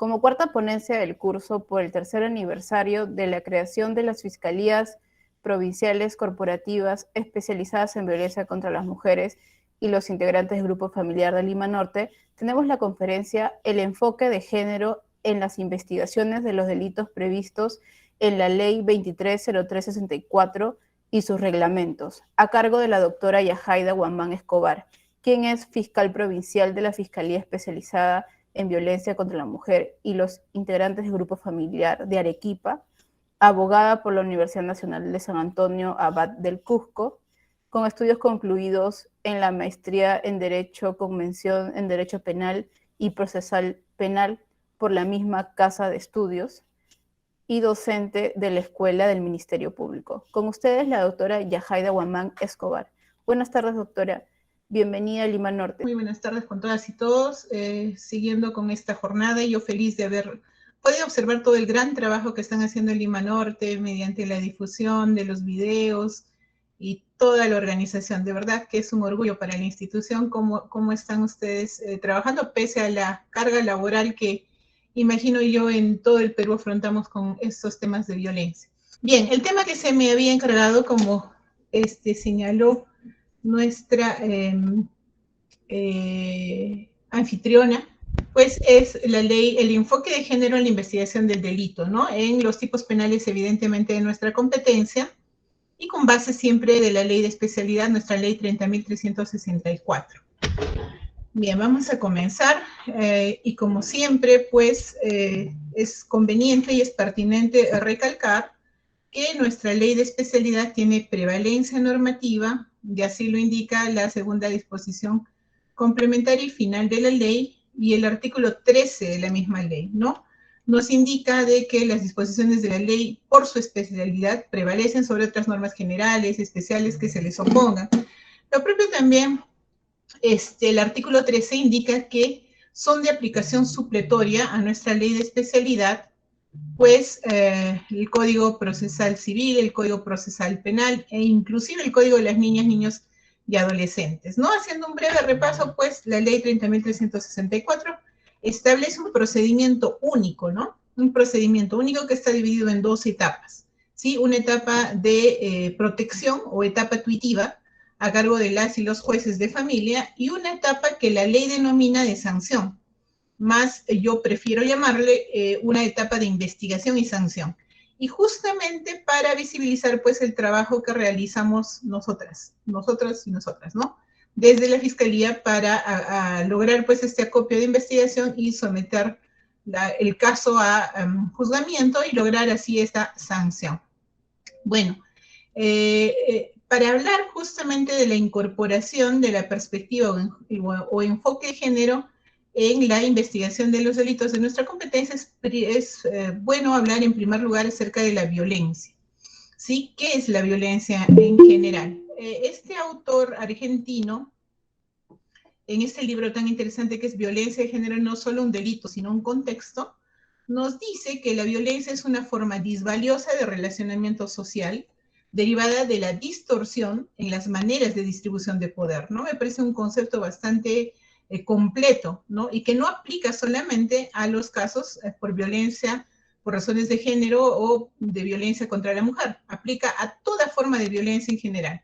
Como cuarta ponencia del curso por el tercer aniversario de la creación de las Fiscalías Provinciales Corporativas especializadas en violencia contra las mujeres y los integrantes del Grupo Familiar de Lima Norte, tenemos la conferencia El enfoque de género en las investigaciones de los delitos previstos en la Ley 230364 y sus reglamentos, a cargo de la doctora Yajaida Guamán Escobar, quien es fiscal provincial de la Fiscalía Especializada en Violencia contra la Mujer y los integrantes del Grupo Familiar de Arequipa, abogada por la Universidad Nacional de San Antonio Abad del Cusco, con estudios concluidos en la maestría en Derecho con mención en Derecho Penal y Procesal Penal por la misma Casa de Estudios, y docente de la Escuela del Ministerio Público. Con ustedes, la doctora Yajaida Guamán Escobar. Buenas tardes, doctora. Bienvenida a Lima Norte. Muy buenas tardes con todas y todos. Siguiendo con esta jornada, yo feliz de haber podido observar todo el gran trabajo que están haciendo en Lima Norte mediante la difusión de los videos y toda la organización. De verdad que es un orgullo para la institución cómo están ustedes trabajando, pese a la carga laboral que imagino yo en todo el Perú afrontamos con estos temas de violencia. Bien, el tema que se me había encargado, como señaló nuestra anfitriona, pues es la ley, el enfoque de género en la investigación del delito, ¿no? En los tipos penales, evidentemente, de nuestra competencia, y con base siempre de la ley de especialidad, nuestra ley 30.364. Bien, vamos a comenzar, y como siempre, pues, es conveniente y es pertinente recalcar que nuestra ley de especialidad tiene prevalencia normativa, y así lo indica la segunda disposición complementaria y final de la ley, y el artículo 13 de la misma ley, ¿no? Nos indica de que las disposiciones de la ley, por su especialidad, prevalecen sobre otras normas generales, especiales que se les opongan. Lo propio también, el artículo 13 indica que son de aplicación supletoria a nuestra ley de especialidad, pues el Código Procesal Civil, el Código Procesal Penal e inclusive el Código de las Niñas, Niños y Adolescentes, ¿no? Haciendo un breve repaso, pues la ley 30.364 establece un procedimiento único, ¿no? Un procedimiento único que está dividido en dos etapas, ¿sí? Una etapa de protección o etapa tuitiva a cargo de las y los jueces de familia, y una etapa que la ley denomina de sanción, más yo prefiero llamarle una etapa de investigación y sanción. Y justamente para visibilizar pues el trabajo que realizamos nosotros y nosotras, ¿no? Desde la Fiscalía para lograr pues este acopio de investigación y someter el caso a juzgamiento y lograr así esta sanción. Bueno, para hablar justamente de la incorporación de la perspectiva o enfoque de género en la investigación de los delitos de nuestra competencia, es bueno hablar en primer lugar acerca de la violencia, ¿sí? ¿Qué es la violencia en general? Este autor argentino, en este libro tan interesante que es Violencia de Género, no solo un delito, sino un contexto, nos dice que la violencia es una forma disvaliosa de relacionamiento social derivada de la distorsión en las maneras de distribución de poder, ¿no? Me parece un concepto bastante completo, ¿no? Y que no aplica solamente a los casos por violencia por razones de género o de violencia contra la mujer, aplica a toda forma de violencia en general,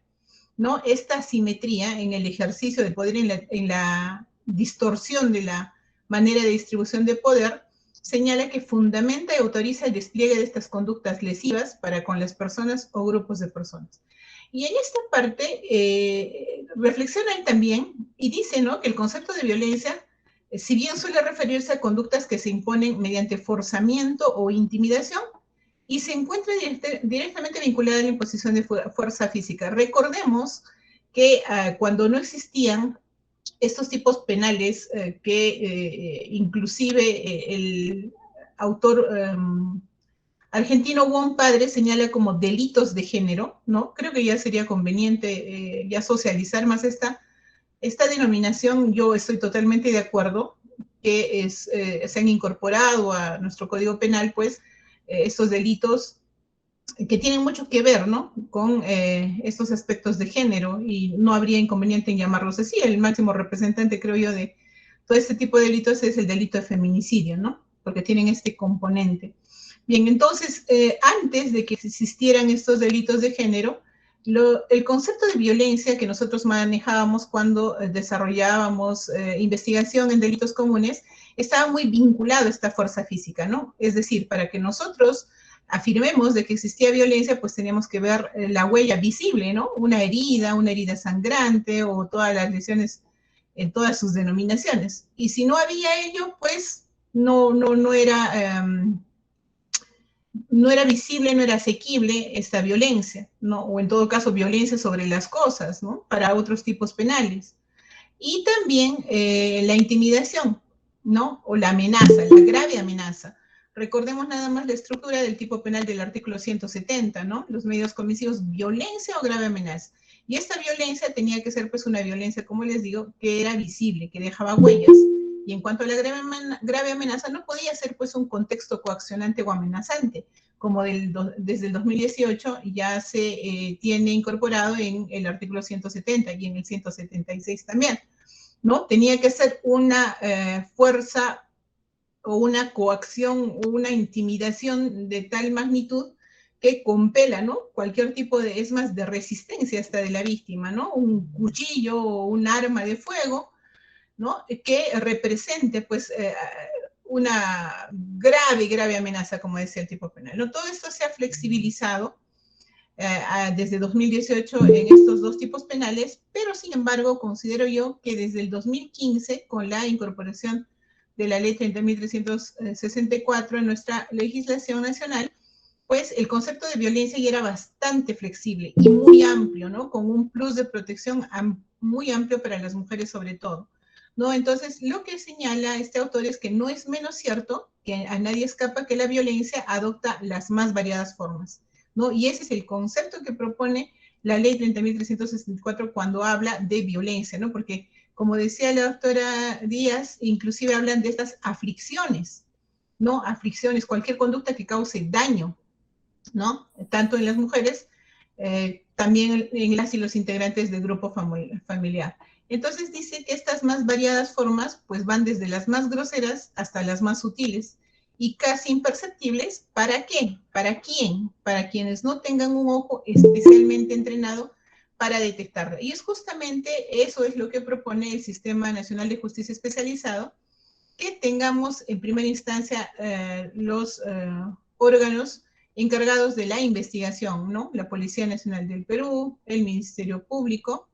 ¿no? Esta asimetría en el ejercicio del poder, en la distorsión de la manera de distribución de poder, señala que fundamenta y autoriza el despliegue de estas conductas lesivas para con las personas o grupos de personas. Y en esta parte reflexionan también y dicen, ¿no?, que el concepto de violencia, si bien suele referirse a conductas que se imponen mediante forzamiento o intimidación, y se encuentra directamente vinculada a la imposición de fuerza física. Recordemos que cuando no existían estos tipos penales que inclusive el autor argentino Wong Padre señala como delitos de género, ¿no? Creo que ya sería conveniente ya socializar más esta denominación. Yo estoy totalmente de acuerdo que se han incorporado a nuestro Código Penal, pues, estos delitos que tienen mucho que ver, ¿no?, con estos aspectos de género, y no habría inconveniente en llamarlos así. El máximo representante, creo yo, de todo este tipo de delitos es el delito de feminicidio, ¿no? porque tienen este componente. Bien, entonces, antes de que existieran estos delitos de género, el concepto de violencia que nosotros manejábamos cuando desarrollábamos investigación en delitos comunes estaba muy vinculado a esta fuerza física, ¿no? Es decir, para que nosotros afirmemos de que existía violencia, pues teníamos que ver la huella visible, ¿no? Una herida sangrante o todas las lesiones en todas sus denominaciones. Y si no había ello, pues no era... no era visible, no era asequible esta violencia, ¿no? O en todo caso, violencia sobre las cosas, ¿no? Para otros tipos penales. Y también la intimidación, ¿no? O la amenaza, la grave amenaza. Recordemos nada más la estructura del tipo penal del artículo 170, ¿no? Los medios comisivos, violencia o grave amenaza. Y esta violencia tenía que ser, pues, una violencia, como les digo, que era visible, que dejaba huellas. Y en cuanto a la grave amenaza, no podía ser, pues, un contexto coaccionante o amenazante, como desde el 2018 ya se tiene incorporado en el artículo 170 y en el 176 también, ¿no? Tenía que ser una fuerza o una coacción o una intimidación de tal magnitud que compela, ¿no? Cualquier tipo de, es más, de resistencia hasta de la víctima, ¿no? Un cuchillo o un arma de fuego, ¿no? Que represente, pues, una grave amenaza, como decía el tipo penal, ¿no? Todo esto se ha flexibilizado desde 2018 en estos dos tipos penales, pero sin embargo considero yo que desde el 2015, con la incorporación de la ley 30.364 en nuestra legislación nacional, pues el concepto de violencia ya era bastante flexible y muy amplio, ¿no? Con un plus de protección muy amplio para las mujeres sobre todo, ¿no? Entonces, lo que señala este autor es que no es menos cierto, que a nadie escapa que la violencia adopta las más variadas formas, ¿no? Y ese es el concepto que propone la ley 30.364 cuando habla de violencia, ¿no? Porque, como decía la doctora Díaz, inclusive hablan de estas aflicciones, ¿no? Aflicciones, cualquier conducta que cause daño, ¿no? Tanto en las mujeres, también en las y los integrantes del grupo familiar. Entonces dice que estas más variadas formas pues van desde las más groseras hasta las más sutiles y casi imperceptibles. ¿Para qué? ¿Para quién? Para quienes no tengan un ojo especialmente entrenado para detectarlo. Y es justamente eso es lo que propone el Sistema Nacional de Justicia Especializado, que tengamos en primera instancia los órganos encargados de la investigación, ¿no? La Policía Nacional del Perú, el Ministerio Público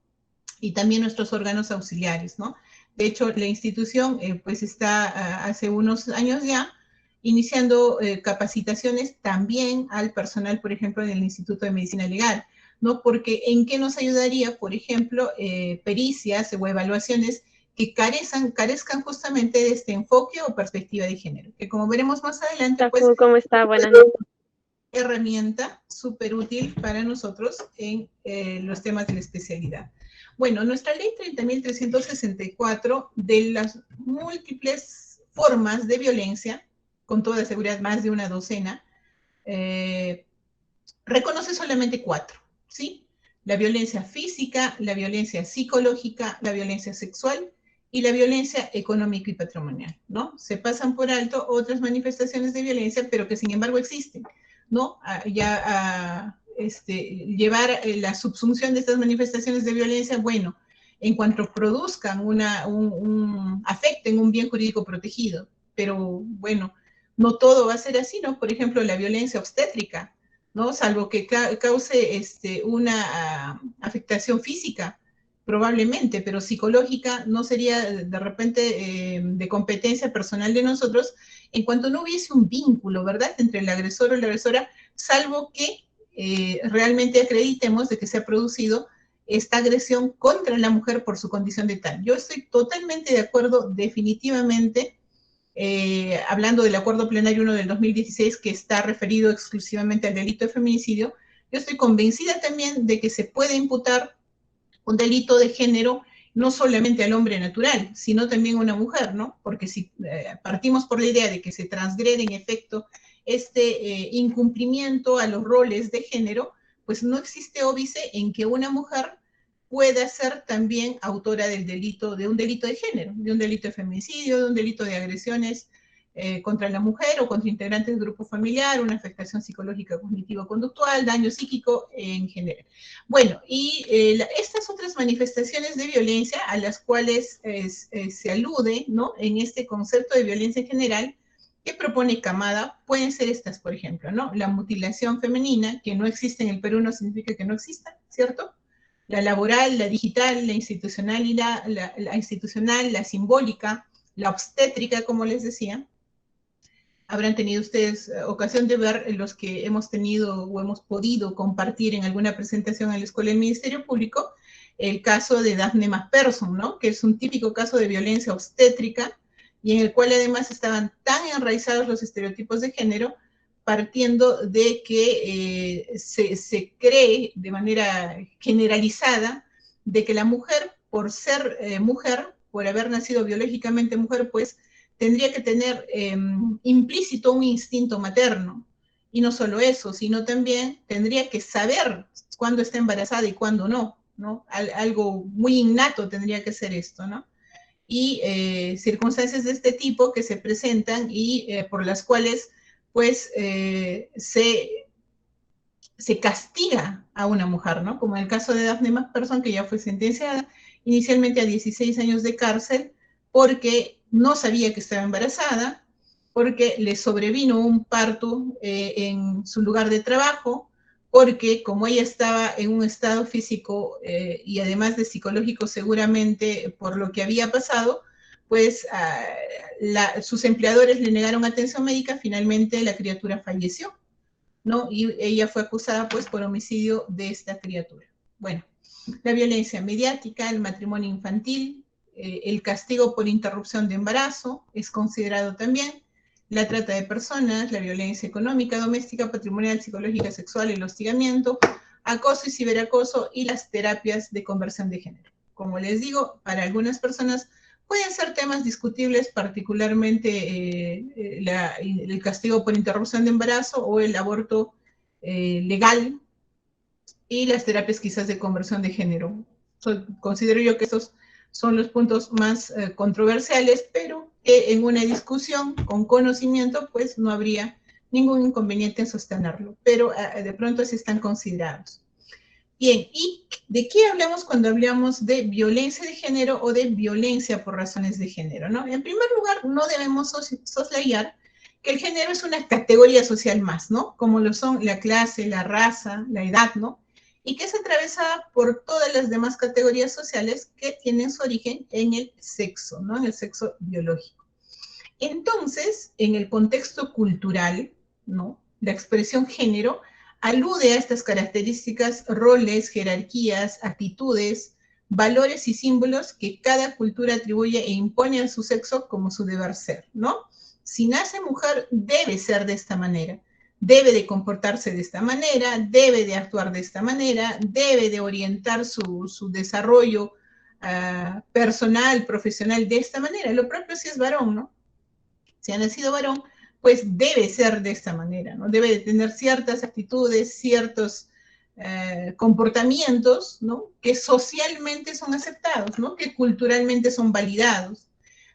y también nuestros órganos auxiliares, ¿no? De hecho, la institución pues está hace unos años ya iniciando capacitaciones también al personal, por ejemplo, en el Instituto de Medicina Legal, ¿no? Porque ¿en qué nos ayudaría, por ejemplo, pericias o evaluaciones que carezcan justamente de este enfoque o perspectiva de género? Que como veremos más adelante, pues, ¿Cómo está? Buenas noches. Herramienta súper útil para nosotros en los temas de la especialidad. Bueno, nuestra ley 30.364, de las múltiples formas de violencia, con toda seguridad más de una docena, reconoce solamente 4, ¿sí? La violencia física, la violencia psicológica, la violencia sexual y la violencia económica y patrimonial, ¿no? Se pasan por alto otras manifestaciones de violencia, pero que sin embargo existen, ¿no? Llevar la subsunción de estas manifestaciones de violencia, bueno, en cuanto produzcan afecten un bien jurídico protegido, pero bueno, no todo va a ser así, ¿no? Por ejemplo, la violencia obstétrica, ¿no? Salvo que cause una afectación física, probablemente, pero psicológica no sería de repente de competencia personal de nosotros en cuanto no hubiese un vínculo, ¿verdad?, entre el agresor o la agresora, salvo que realmente acreditemos de que se ha producido esta agresión contra la mujer por su condición de tal. Yo estoy totalmente de acuerdo, definitivamente, hablando del Acuerdo Plenario 1 del 2016, que está referido exclusivamente al delito de feminicidio. Yo estoy convencida también de que se puede imputar un delito de género no solamente al hombre natural, sino también a una mujer, ¿no? Porque si partimos por la idea de que se transgrede en efecto este incumplimiento a los roles de género, pues no existe óbice en que una mujer pueda ser también autora del delito, de un delito de género, de un delito de feminicidio, de un delito de agresiones contra la mujer o contra integrantes del grupo familiar, una afectación psicológica cognitivo-conductual, daño psíquico en general. Bueno, y estas otras manifestaciones de violencia a las cuales se alude, ¿no?, en este concepto de violencia en general que propone Camada, pueden ser estas, por ejemplo, ¿no? La mutilación femenina, que no existe en el Perú no significa que no exista, ¿cierto? La laboral, la digital, la institucional y la institucional, la simbólica, la obstétrica, como les decía. Habrán tenido ustedes ocasión de ver los que hemos tenido o hemos podido compartir en alguna presentación en la Escuela del Ministerio Público, el caso de Daphne McPherson, ¿no?, que es un típico caso de violencia obstétrica y en el cual además estaban tan enraizados los estereotipos de género, partiendo de que se cree de manera generalizada de que la mujer, por ser mujer, por haber nacido biológicamente mujer, pues tendría que tener implícito un instinto materno. Y no solo eso, sino también tendría que saber cuándo está embarazada y cuándo no, ¿no? Algo muy innato tendría que ser esto, ¿no? Y circunstancias de este tipo que se presentan y por las cuales, pues, se castiga a una mujer, ¿no? Como en el caso de Daphne McPherson, que ya fue sentenciada inicialmente a 16 años de cárcel porque no sabía que estaba embarazada, porque le sobrevino un parto en su lugar de trabajo, porque como ella estaba en un estado físico y además de psicológico seguramente por lo que había pasado, pues sus empleadores le negaron atención médica, finalmente la criatura falleció, ¿no? Y ella fue acusada pues por homicidio de esta criatura. Bueno, la violencia mediática, el matrimonio infantil, el castigo por interrupción de embarazo es considerado también, la trata de personas, la violencia económica, doméstica, patrimonial, psicológica, sexual, el hostigamiento, acoso y ciberacoso y las terapias de conversión de género. Como les digo, para algunas personas pueden ser temas discutibles, particularmente el castigo por interrupción de embarazo o el aborto legal y las terapias quizás de conversión de género. Considero yo que esos son los puntos más controversiales, pero en una discusión con conocimiento, pues no habría ningún inconveniente en sostenerlo, pero de pronto sí están considerados. Bien, ¿y de qué hablamos cuando hablamos de violencia de género o de violencia por razones de género, ¿no? En primer lugar, no debemos soslayar que el género es una categoría social más, ¿no? Como lo son la clase, la raza, la edad, ¿no? Y que es atravesada por todas las demás categorías sociales que tienen su origen en el sexo, ¿no? En el sexo biológico. Entonces, en el contexto cultural, ¿no?, la expresión género alude a estas características, roles, jerarquías, actitudes, valores y símbolos que cada cultura atribuye e impone a su sexo como su deber ser, ¿no? Si nace mujer, debe ser de esta manera, debe de comportarse de esta manera, debe de actuar de esta manera, debe de orientar su desarrollo personal, profesional de esta manera. Lo propio si es varón, ¿no? Si ha nacido varón, pues debe ser de esta manera, ¿no? Debe de tener ciertas actitudes, ciertos comportamientos, ¿no?, que socialmente son aceptados, ¿no?, que culturalmente son validados,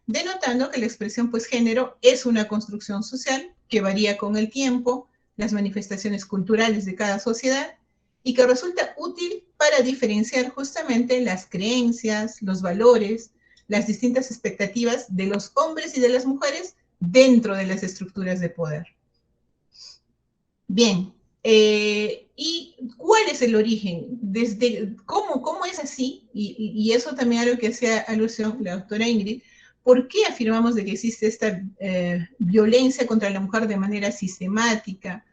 denotando que la expresión, pues, género es una construcción social que varía con el tiempo, las manifestaciones culturales de cada sociedad, y que resulta útil para diferenciar justamente las creencias, los valores, las distintas expectativas de los hombres y de las mujeres dentro de las estructuras de poder. Bien, ¿y cuál es el origen? ¿Cómo es así? Y eso también a lo que hacía alusión la doctora Ingrid. ¿Por qué afirmamos de que existe esta violencia contra la mujer de manera sistemática?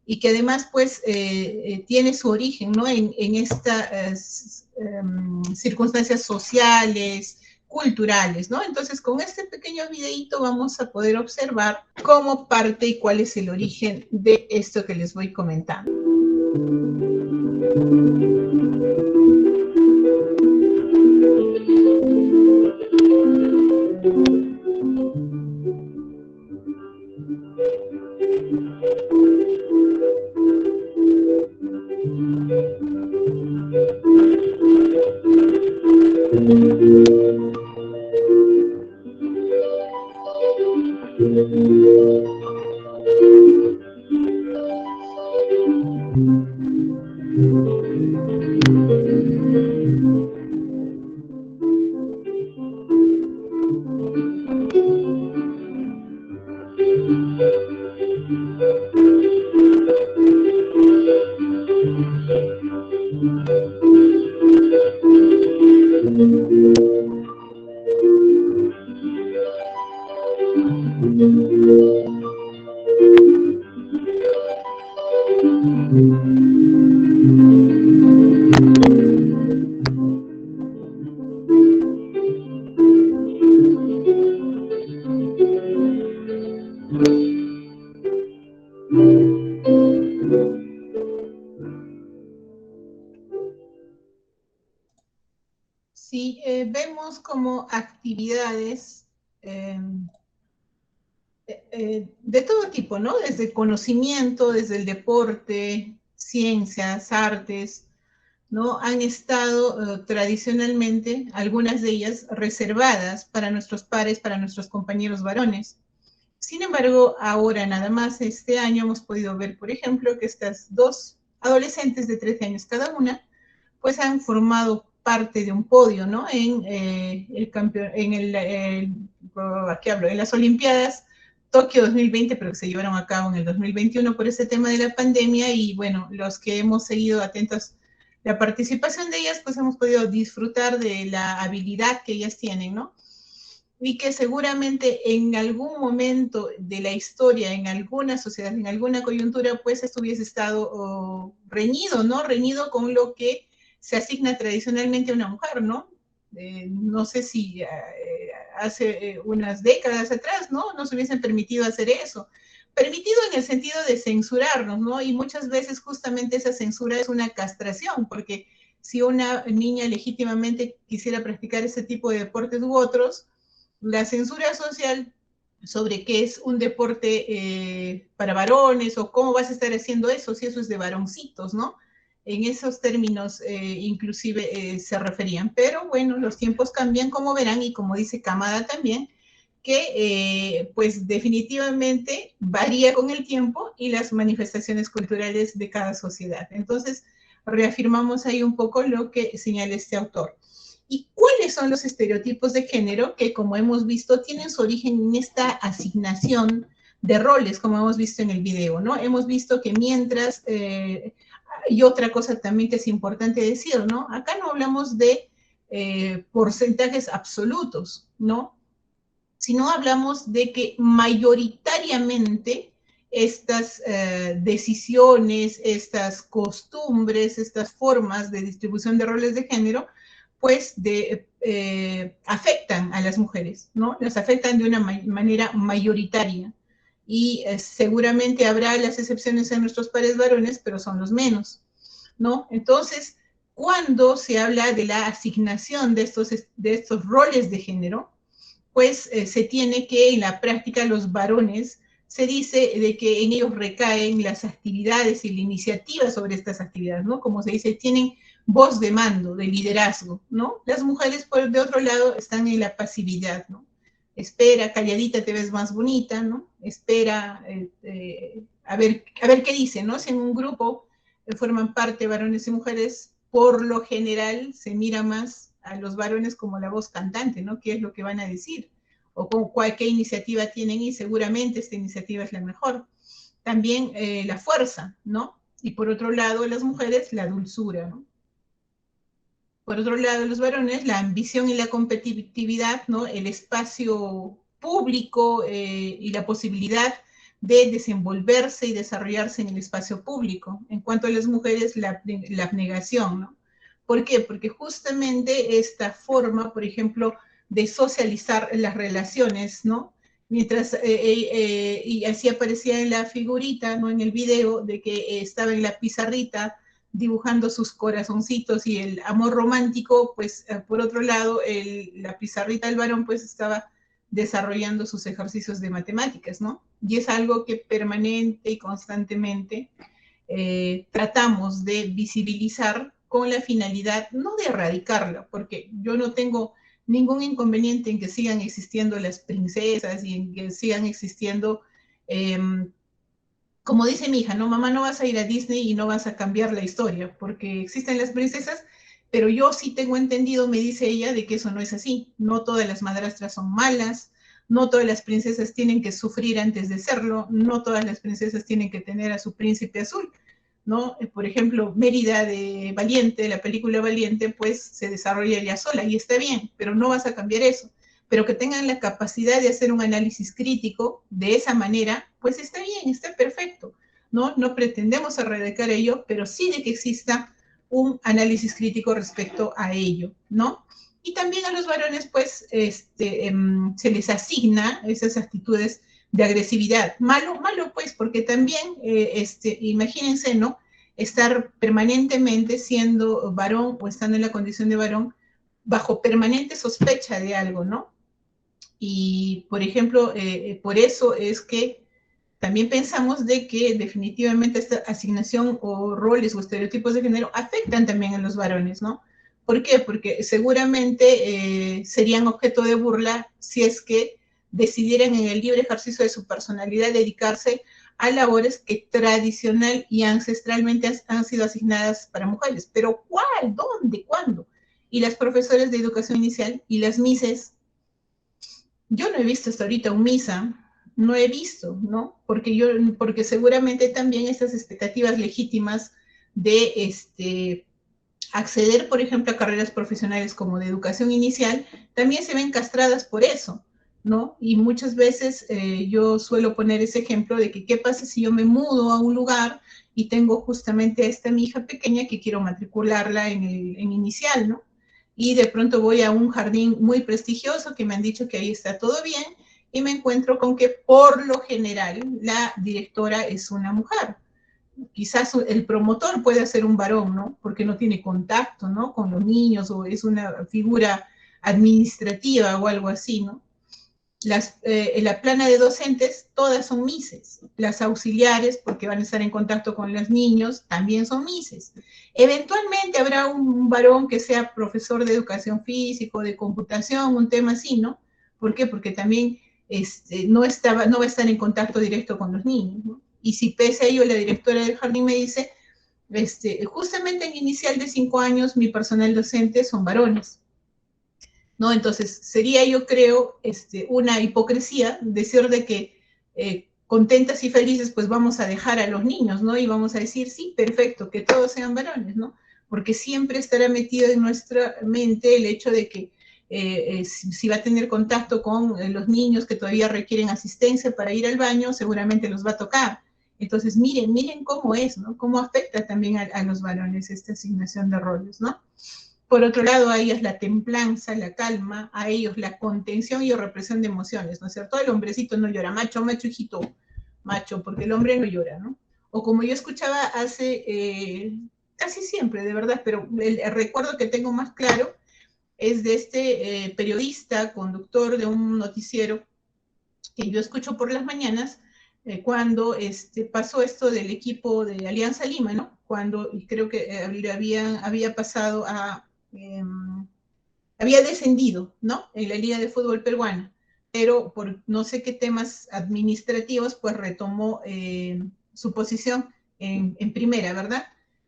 Y que además, pues, tiene su origen, ¿no?, en estas circunstancias sociales, culturales, ¿no? Entonces, con este pequeño videíto vamos a poder observar cómo parte y cuál es el origen de esto que les voy comentando. como actividades de todo tipo, ¿no? Desde conocimiento, desde el deporte, ciencias, artes, ¿no? Han estado tradicionalmente, algunas de ellas, reservadas para nuestros pares, para nuestros compañeros varones. Sin embargo, ahora nada más este año hemos podido ver, por ejemplo, que estas dos adolescentes de 13 años cada una, pues han formado parte de un podio, ¿no? ¿Qué hablo? En las Olimpiadas Tokio 2020, pero que se llevaron a cabo en el 2021 por ese tema de la pandemia, y bueno, los que hemos seguido atentos la participación de ellas, pues hemos podido disfrutar de la habilidad que ellas tienen, ¿no? Y que seguramente en algún momento de la historia, en alguna sociedad, en alguna coyuntura, pues esto hubiese estado reñido, ¿no? Reñido con lo que se asigna tradicionalmente a una mujer, ¿no? No sé si hace unas décadas atrás, ¿no? Nos hubiesen permitido hacer eso. Permitido en el sentido de censurarnos, ¿no? Y muchas veces justamente esa censura es una castración, porque si una niña legítimamente quisiera practicar ese tipo de deportes u otros, la censura social sobre qué es un deporte para varones o cómo vas a estar haciendo eso, si eso es de varoncitos, ¿no? En esos términos inclusive se referían. Pero bueno, los tiempos cambian, como verán, y como dice Kamada también, que pues definitivamente varía con el tiempo y las manifestaciones culturales de cada sociedad. Entonces, reafirmamos ahí un poco lo que señala este autor. ¿Y cuáles son los estereotipos de género que, como hemos visto, tienen su origen en esta asignación de roles, como hemos visto en el video, ¿no? Hemos visto que mientras, y otra cosa también que es importante decir, ¿no? Acá no hablamos de porcentajes absolutos, ¿no? Sino hablamos de que mayoritariamente estas decisiones, estas costumbres, estas formas de distribución de roles de género, pues afectan a las mujeres, ¿no? Las afectan de una manera mayoritaria. Y seguramente habrá las excepciones en nuestros pares varones, pero son los menos, ¿no? Entonces, cuando se habla de la asignación de estos roles de género, pues se tiene que en la práctica los varones, se dice de que en ellos recaen las actividades y la iniciativa sobre estas actividades, ¿no? Como se dice, tienen voz de mando, de liderazgo, ¿no? Las mujeres, por de otro lado, están en la pasividad, ¿no? Espera, calladita te ves más bonita, ¿no? Espera, a ver qué dice, ¿no? Si en un grupo forman parte varones y mujeres, por lo general se mira más a los varones como la voz cantante, ¿no? ¿Qué es lo que van a decir? O con qué iniciativa tienen, y seguramente esta iniciativa es la mejor. También la fuerza, ¿no? Y por otro lado, las mujeres, la dulzura, ¿no? Por otro lado, los varones, la ambición y la competitividad, ¿no? El espacio público y la posibilidad de desenvolverse y desarrollarse en el espacio público. En cuanto a las mujeres, la abnegación, ¿no? ¿Por qué? Porque justamente esta forma, por ejemplo, de socializar las relaciones, ¿no? Mientras, y así aparecía en la figurita, ¿no? En el video, de que estaba en la pizarrita dibujando sus corazoncitos y el amor romántico, pues por otro lado, la pizarrita del varón pues estaba desarrollando sus ejercicios de matemáticas, ¿no? Y es algo que permanente y constantemente tratamos de visibilizar con la finalidad, no de erradicarla, porque yo no tengo ningún inconveniente en que sigan existiendo las princesas y en que sigan existiendo como dice mi hija, no, mamá, no vas a ir a Disney y no vas a cambiar la historia, porque existen las princesas, pero yo sí tengo entendido, me dice ella, de que eso no es así. No todas las madrastras son malas, no todas las princesas tienen que sufrir antes de serlo, no todas las princesas tienen que tener a su príncipe azul, ¿no? Por ejemplo, Mérida de Valiente, la película Valiente, pues se desarrolla ella sola y está bien, pero no vas a cambiar eso. Pero que tengan la capacidad de hacer un análisis crítico de esa manera, pues está bien, está perfecto, ¿no? No pretendemos erradicar ello, pero sí de que exista un análisis crítico respecto a ello, ¿no? Y también a los varones, pues, se les asigna esas actitudes de agresividad. Malo, malo, pues, porque también, imagínense, ¿no? Estar permanentemente siendo varón o estando en la condición de varón, bajo permanente sospecha de algo, ¿no? Y, por ejemplo, por eso es que también pensamos de que definitivamente esta asignación o roles o estereotipos de género afectan también a los varones, ¿no? ¿Por qué? Porque seguramente serían objeto de burla si es que decidieran en el libre ejercicio de su personalidad dedicarse a labores que tradicional y ancestralmente han sido asignadas para mujeres. Pero ¿cuál? ¿Dónde? ¿Cuándo? Y las profesoras de educación inicial y las mises, yo no he visto hasta ahorita un misa, no he visto, ¿no? Porque seguramente también estas expectativas legítimas de acceder, por ejemplo, a carreras profesionales como de educación inicial, también se ven castradas por eso, ¿no? Y muchas veces yo suelo poner ese ejemplo de que qué pasa si yo me mudo a un lugar y tengo justamente a esta mi hija pequeña que quiero matricularla en inicial, ¿no? Y de pronto voy a un jardín muy prestigioso que me han dicho que ahí está todo bien y me encuentro con que por lo general la directora es una mujer. Quizás el promotor puede ser un varón, ¿no? Porque no tiene contacto, ¿no? Con los niños o es una figura administrativa o algo así, ¿no? La plana de docentes, todas son mises. Las auxiliares, porque van a estar en contacto con los niños, también son mises. Eventualmente habrá un varón que sea profesor de educación física, de computación, un tema así, ¿no? ¿Por qué? Porque también no va a estar en contacto directo con los niños, ¿no? Y si pese a ello la directora del jardín me dice, justamente en inicial de 5 años mi personal docente son varones, ¿no? Entonces, sería yo creo una hipocresía decir de que contentas y felices pues vamos a dejar a los niños, ¿no? Y vamos a decir, sí, perfecto, que todos sean varones, ¿no? Porque siempre estará metido en nuestra mente el hecho de que si va a tener contacto con los niños que todavía requieren asistencia para ir al baño, seguramente los va a tocar. Entonces, miren cómo es, ¿no? Cómo afecta también a los varones esta asignación de roles, ¿no? Por otro lado, a ellos la templanza, la calma, a ellos la contención y represión de emociones, ¿no es cierto? El hombrecito no llora, macho, macho, hijito, macho, porque el hombre no llora, ¿no? O como yo escuchaba hace, casi siempre, de verdad, pero el recuerdo que tengo más claro es de este periodista, conductor de un noticiero que yo escucho por las mañanas, cuando pasó esto del equipo de Alianza Lima, ¿no? Cuando creo que había pasado había descendido, ¿no? En la Liga de Fútbol Peruana, pero por no sé qué temas administrativos, pues retomó su posición en primera, ¿verdad?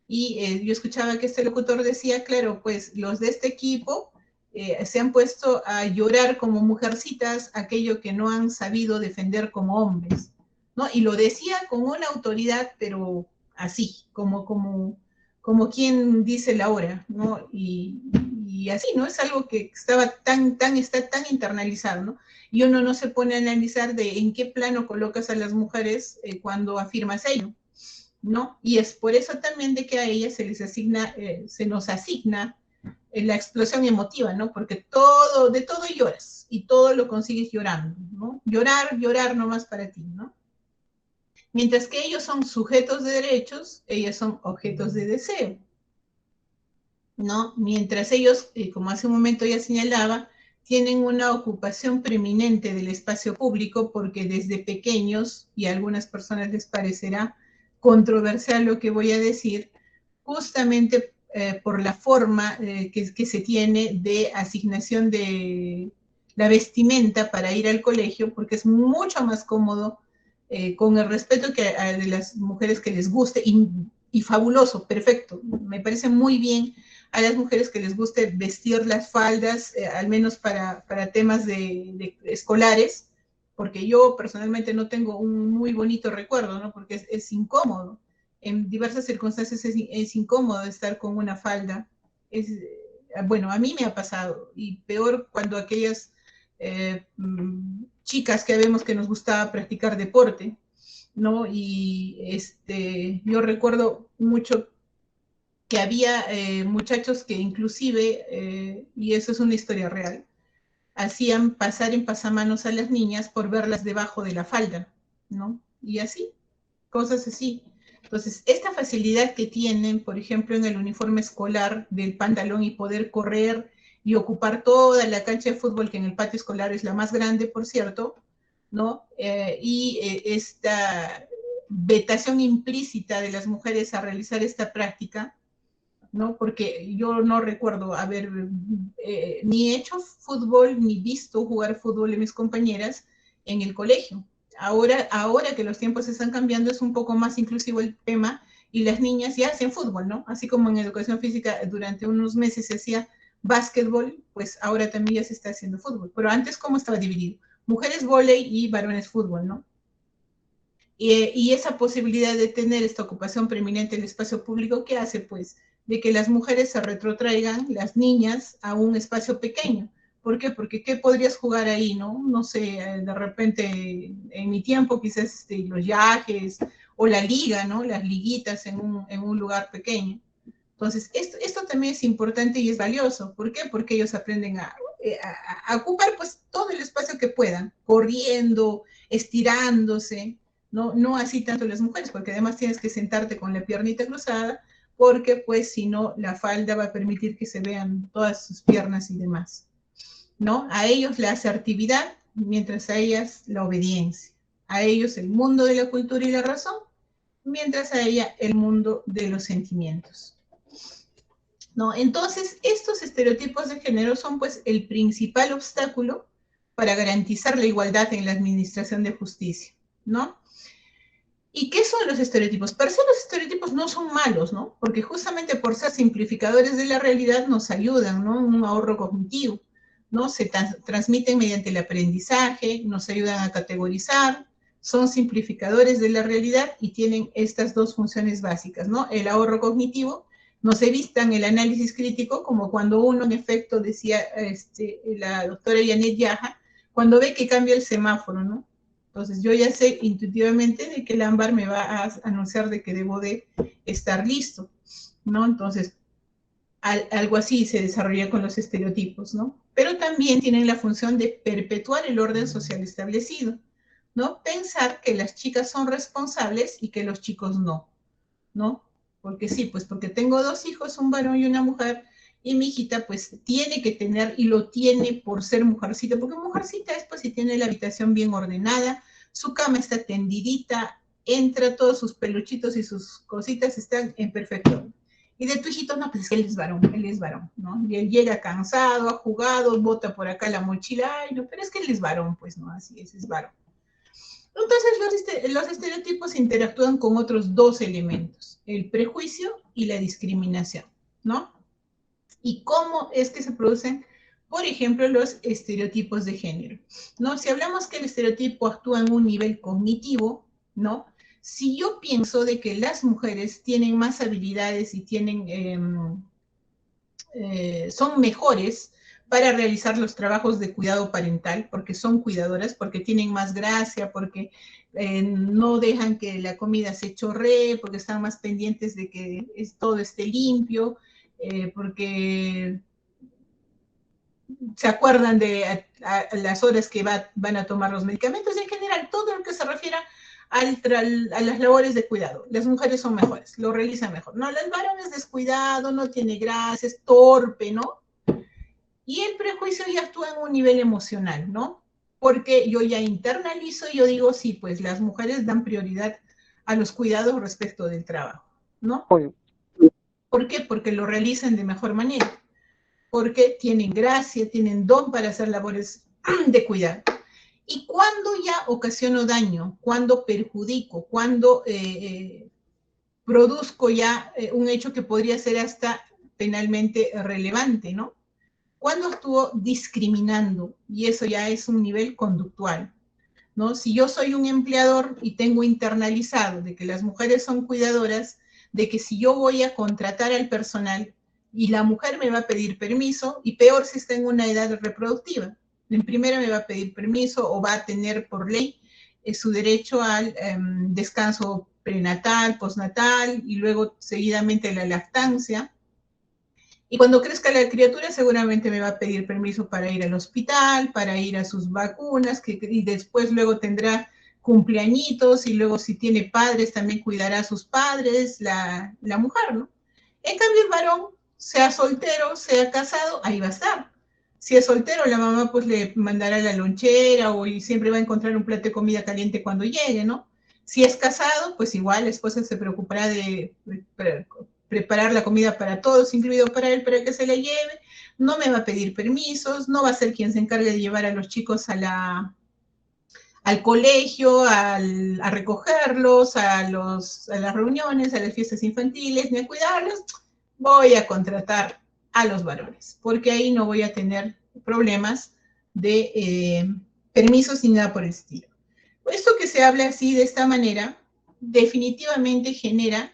Y yo escuchaba que este locutor decía, claro, pues los de este equipo se han puesto a llorar como mujercitas aquello que no han sabido defender como hombres, ¿no? Y lo decía con una autoridad, pero así, como quien dice la hora, ¿no? Y así, ¿no? Es algo que está tan internalizado, ¿no? Y uno no se pone a analizar de en qué plano colocas a las mujeres cuando afirmas ello, ¿no? Y es por eso también de que a ellas se nos asigna la explosión emotiva, ¿no? Porque de todo lloras y todo lo consigues llorando, ¿no? Llorar nomás para ti, ¿no? Mientras que ellos son sujetos de derechos, ellas son objetos de deseo, ¿no? Mientras ellos, como hace un momento ya señalaba, tienen una ocupación preeminente del espacio público porque desde pequeños, y a algunas personas les parecerá controversial lo que voy a decir, justamente por la forma que se tiene de asignación de la vestimenta para ir al colegio, porque es mucho más cómodo, con el respeto que a de las mujeres que les guste, y fabuloso, perfecto, me parece muy bien a las mujeres que les guste vestir las faldas, al menos para temas de escolares, porque yo personalmente no tengo un muy bonito recuerdo, ¿no? Porque es incómodo. En diversas circunstancias es incómodo estar con una falda. Bueno, a mí me ha pasado, y peor cuando aquellas chicas que vemos que nos gustaba practicar deporte, ¿no? Y yo recuerdo mucho que había muchachos que inclusive, y eso es una historia real, hacían pasar en pasamanos a las niñas por verlas debajo de la falda, ¿no? Y así, cosas así. Entonces, esta facilidad que tienen, por ejemplo, en el uniforme escolar del pantalón y poder correr y ocupar toda la cancha de fútbol, que en el patio escolar es la más grande, por cierto, ¿no? Esta vetación implícita de las mujeres a realizar esta práctica, ¿no? Porque yo no recuerdo haber ni hecho fútbol ni visto jugar fútbol en mis compañeras en el colegio. Ahora que los tiempos están cambiando es un poco más inclusivo el tema y las niñas ya hacen fútbol, ¿no? Así como en educación física durante unos meses se hacía básquetbol, pues ahora también ya se está haciendo fútbol. Pero antes, ¿cómo estaba dividido? Mujeres vóley y varones fútbol, ¿no? Y esa posibilidad de tener esta ocupación preeminente en el espacio público, ¿qué hace? Pues de que las mujeres se retrotraigan, las niñas, a un espacio pequeño. ¿Por qué? Porque ¿qué podrías jugar ahí, no? No sé, de repente, en mi tiempo, quizás los yajes o la liga, ¿no? Las liguitas en un lugar pequeño. Entonces, esto también es importante y es valioso. ¿Por qué? Porque ellos aprenden a ocupar pues todo el espacio que puedan, corriendo, estirándose, no así tanto las mujeres, porque además tienes que sentarte con la piernita cruzada, porque pues si no, la falda va a permitir que se vean todas sus piernas y demás, ¿no? A ellos la asertividad, mientras a ellas la obediencia. A ellos el mundo de la cultura y la razón, mientras a ella el mundo de los sentimientos, ¿no? Entonces, estos estereotipos de género son pues el principal obstáculo para garantizar la igualdad en la administración de justicia, ¿no? ¿Y qué son los estereotipos? Per se los estereotipos no son malos, ¿no? Porque justamente por ser simplificadores de la realidad nos ayudan, ¿no? Un ahorro cognitivo, ¿no? Se transmiten mediante el aprendizaje, nos ayudan a categorizar, son simplificadores de la realidad y tienen estas dos funciones básicas, ¿no? El ahorro cognitivo, nos evitan el análisis crítico, como cuando uno, en efecto, decía la doctora Janet Yaja, cuando ve que cambia el semáforo, ¿no? Entonces yo ya sé intuitivamente de que el ámbar me va a anunciar de que debo de estar listo, ¿no? Entonces, algo así se desarrolla con los estereotipos, ¿no? Pero también tienen la función de perpetuar el orden social establecido, ¿no? Pensar que las chicas son responsables y que los chicos no, ¿no? Porque sí, pues porque tengo dos hijos, un varón y una mujer, y mi hijita pues tiene que tener, y lo tiene por ser mujercita, porque mujercita es pues si tiene la habitación bien ordenada, su cama está tendidita, entra todos sus peluchitos y sus cositas están en perfecto orden. Y de tu hijito, no, pues es que él es varón, ¿no? Y él llega cansado, ha jugado, bota por acá la mochila, ay, no, pero es que él es varón, pues no, así es varón. Entonces los estereotipos interactúan con otros dos elementos, el prejuicio y la discriminación, ¿no? ¿Y cómo es que se producen, por ejemplo, los estereotipos de género? ¿No? Si hablamos que el estereotipo actúa en un nivel cognitivo, ¿no? Si yo pienso de que las mujeres tienen más habilidades y son mejores para realizar los trabajos de cuidado parental, porque son cuidadoras, porque tienen más gracia, porque no dejan que la comida se chorree, porque están más pendientes de que todo esté limpio, porque se acuerdan de a las horas que van a tomar los medicamentos, y en general todo lo que se refiere a las labores de cuidado. Las mujeres son mejores, lo realizan mejor. No, el varón es descuidado, no tiene gracia, es torpe, ¿no? Y el prejuicio ya actúa en un nivel emocional, ¿no? Porque yo ya internalizo y yo digo, sí, pues las mujeres dan prioridad a los cuidados respecto del trabajo, ¿no? ¿Por qué? Porque lo realizan de mejor manera, porque tienen gracia, tienen don para hacer labores de cuidado. Y cuando ya ocasiono daño, cuando perjudico, cuando produzco ya un hecho que podría ser hasta penalmente relevante, ¿no? Cuando actúo discriminando, y eso ya es un nivel conductual, ¿no? Si yo soy un empleador y tengo internalizado de que las mujeres son cuidadoras, de que si yo voy a contratar al personal y la mujer me va a pedir permiso, y peor si está en una edad reproductiva, en primera me va a pedir permiso o va a tener por ley su derecho al descanso prenatal, postnatal y luego seguidamente la lactancia. Y cuando crezca la criatura seguramente me va a pedir permiso para ir al hospital, para ir a sus vacunas, y después luego tendrá cumpleañitos y luego si tiene padres también cuidará a sus padres, la mujer, ¿no? En cambio el varón sea soltero, sea casado, ahí va a estar. Si es soltero, la mamá pues le mandará la lonchera o y siempre va a encontrar un plato de comida caliente cuando llegue, ¿no? Si es casado, pues igual la esposa se preocupará de preparar la comida para todos, incluido para él, para que se le lleve. No me va a pedir permisos, no va a ser quien se encargue de llevar a los chicos al colegio, a recogerlos, a las reuniones, a las fiestas infantiles, ni a cuidarlos. Voy a contratar a los varones, porque ahí no voy a tener problemas de permisos ni nada por el estilo. Esto que se habla así, de esta manera, definitivamente genera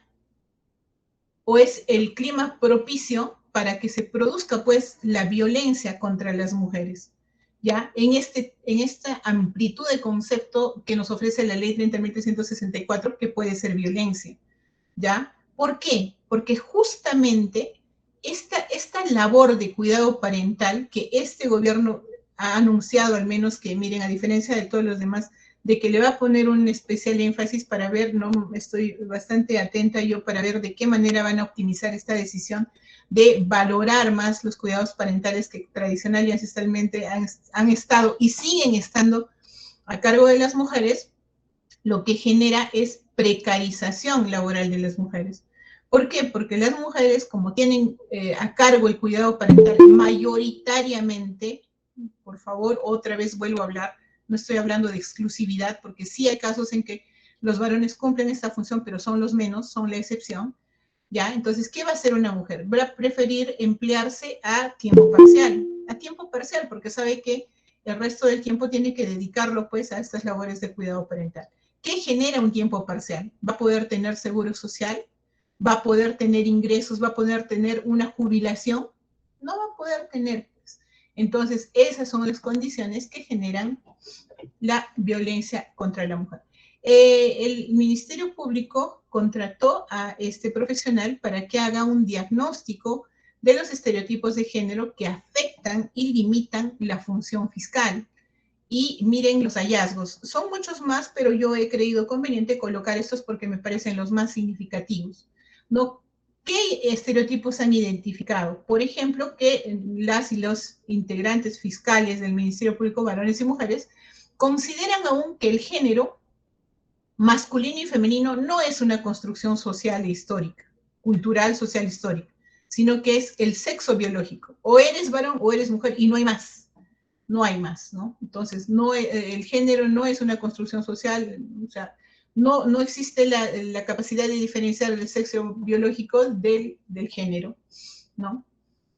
o es el clima propicio para que se produzca pues la violencia contra las mujeres. ¿Ya? En esta amplitud de concepto que nos ofrece la ley 30.364, que puede ser violencia. ¿Ya? ¿Por qué? Porque justamente esta labor de cuidado parental que este gobierno ha anunciado, al menos que miren, a diferencia de todos los demás, de que le va a poner un especial énfasis para ver, no estoy bastante atenta yo para ver de qué manera van a optimizar esta decisión de valorar más los cuidados parentales que tradicional y ancestralmente han estado y siguen estando a cargo de las mujeres, lo que genera es precarización laboral de las mujeres. ¿Por qué? Porque las mujeres, como tienen a cargo el cuidado parental mayoritariamente, por favor, otra vez vuelvo a hablar, no estoy hablando de exclusividad, porque sí hay casos en que los varones cumplen esta función, pero son los menos, son la excepción, ¿ya? Entonces, ¿qué va a hacer una mujer? Va a preferir emplearse a tiempo parcial, porque sabe que el resto del tiempo tiene que dedicarlo, pues, a estas labores de cuidado parental. ¿Qué genera un tiempo parcial? Va a poder tener seguro social, va a poder tener ingresos, va a poder tener una jubilación, no va a poder tener, pues. Entonces, esas son las condiciones que generan la violencia contra la mujer. El Ministerio Público contrató a este profesional para que haga un diagnóstico de los estereotipos de género que afectan y limitan la función fiscal. Y miren los hallazgos. Son muchos más, pero yo he creído conveniente colocar estos porque me parecen los más significativos. ¿No? ¿Qué estereotipos han identificado? Por ejemplo, que las y los integrantes fiscales del Ministerio Público, varones y mujeres, consideran aún que el género masculino y femenino no es una construcción social e histórica, cultural, social, histórica, sino que es el sexo biológico. O eres varón o eres mujer y no hay más. No hay más, ¿no? Entonces, no, el género no es una construcción social, o sea, no existe la capacidad de diferenciar el sexo biológico del género, ¿no?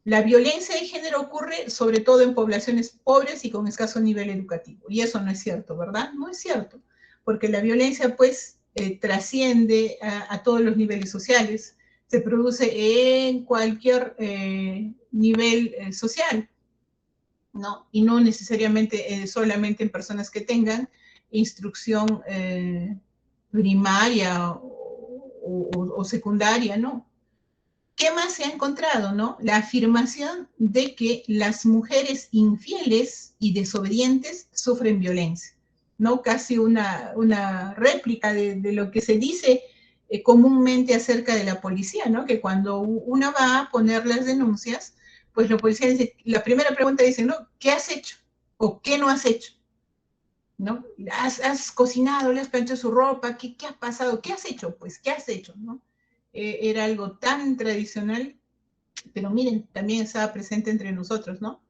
La violencia de género ocurre sobre todo en poblaciones pobres y con escaso nivel educativo. Y eso no es cierto, ¿verdad? No es cierto, porque la violencia pues trasciende a todos los niveles sociales, se produce en cualquier nivel social, ¿no? Y no necesariamente solamente en personas que tengan instrucción primaria o secundaria, ¿no? ¿Qué más se ha encontrado, no? La afirmación de que las mujeres infieles y desobedientes sufren violencia, ¿no? Casi una réplica de lo que se dice comúnmente acerca de la policía, ¿no? Que cuando una va a poner las denuncias, pues la policía dice, la primera pregunta dice, ¿no? ¿Qué has hecho? ¿O qué no has hecho? ¿No? ¿Has cocinado? ¿Le has planchado su ropa? ¿Qué ha pasado? ¿Qué has hecho? Pues, ¿qué has hecho? ¿No? Era algo tan tradicional, pero miren, también estaba presente entre nosotros, ¿no?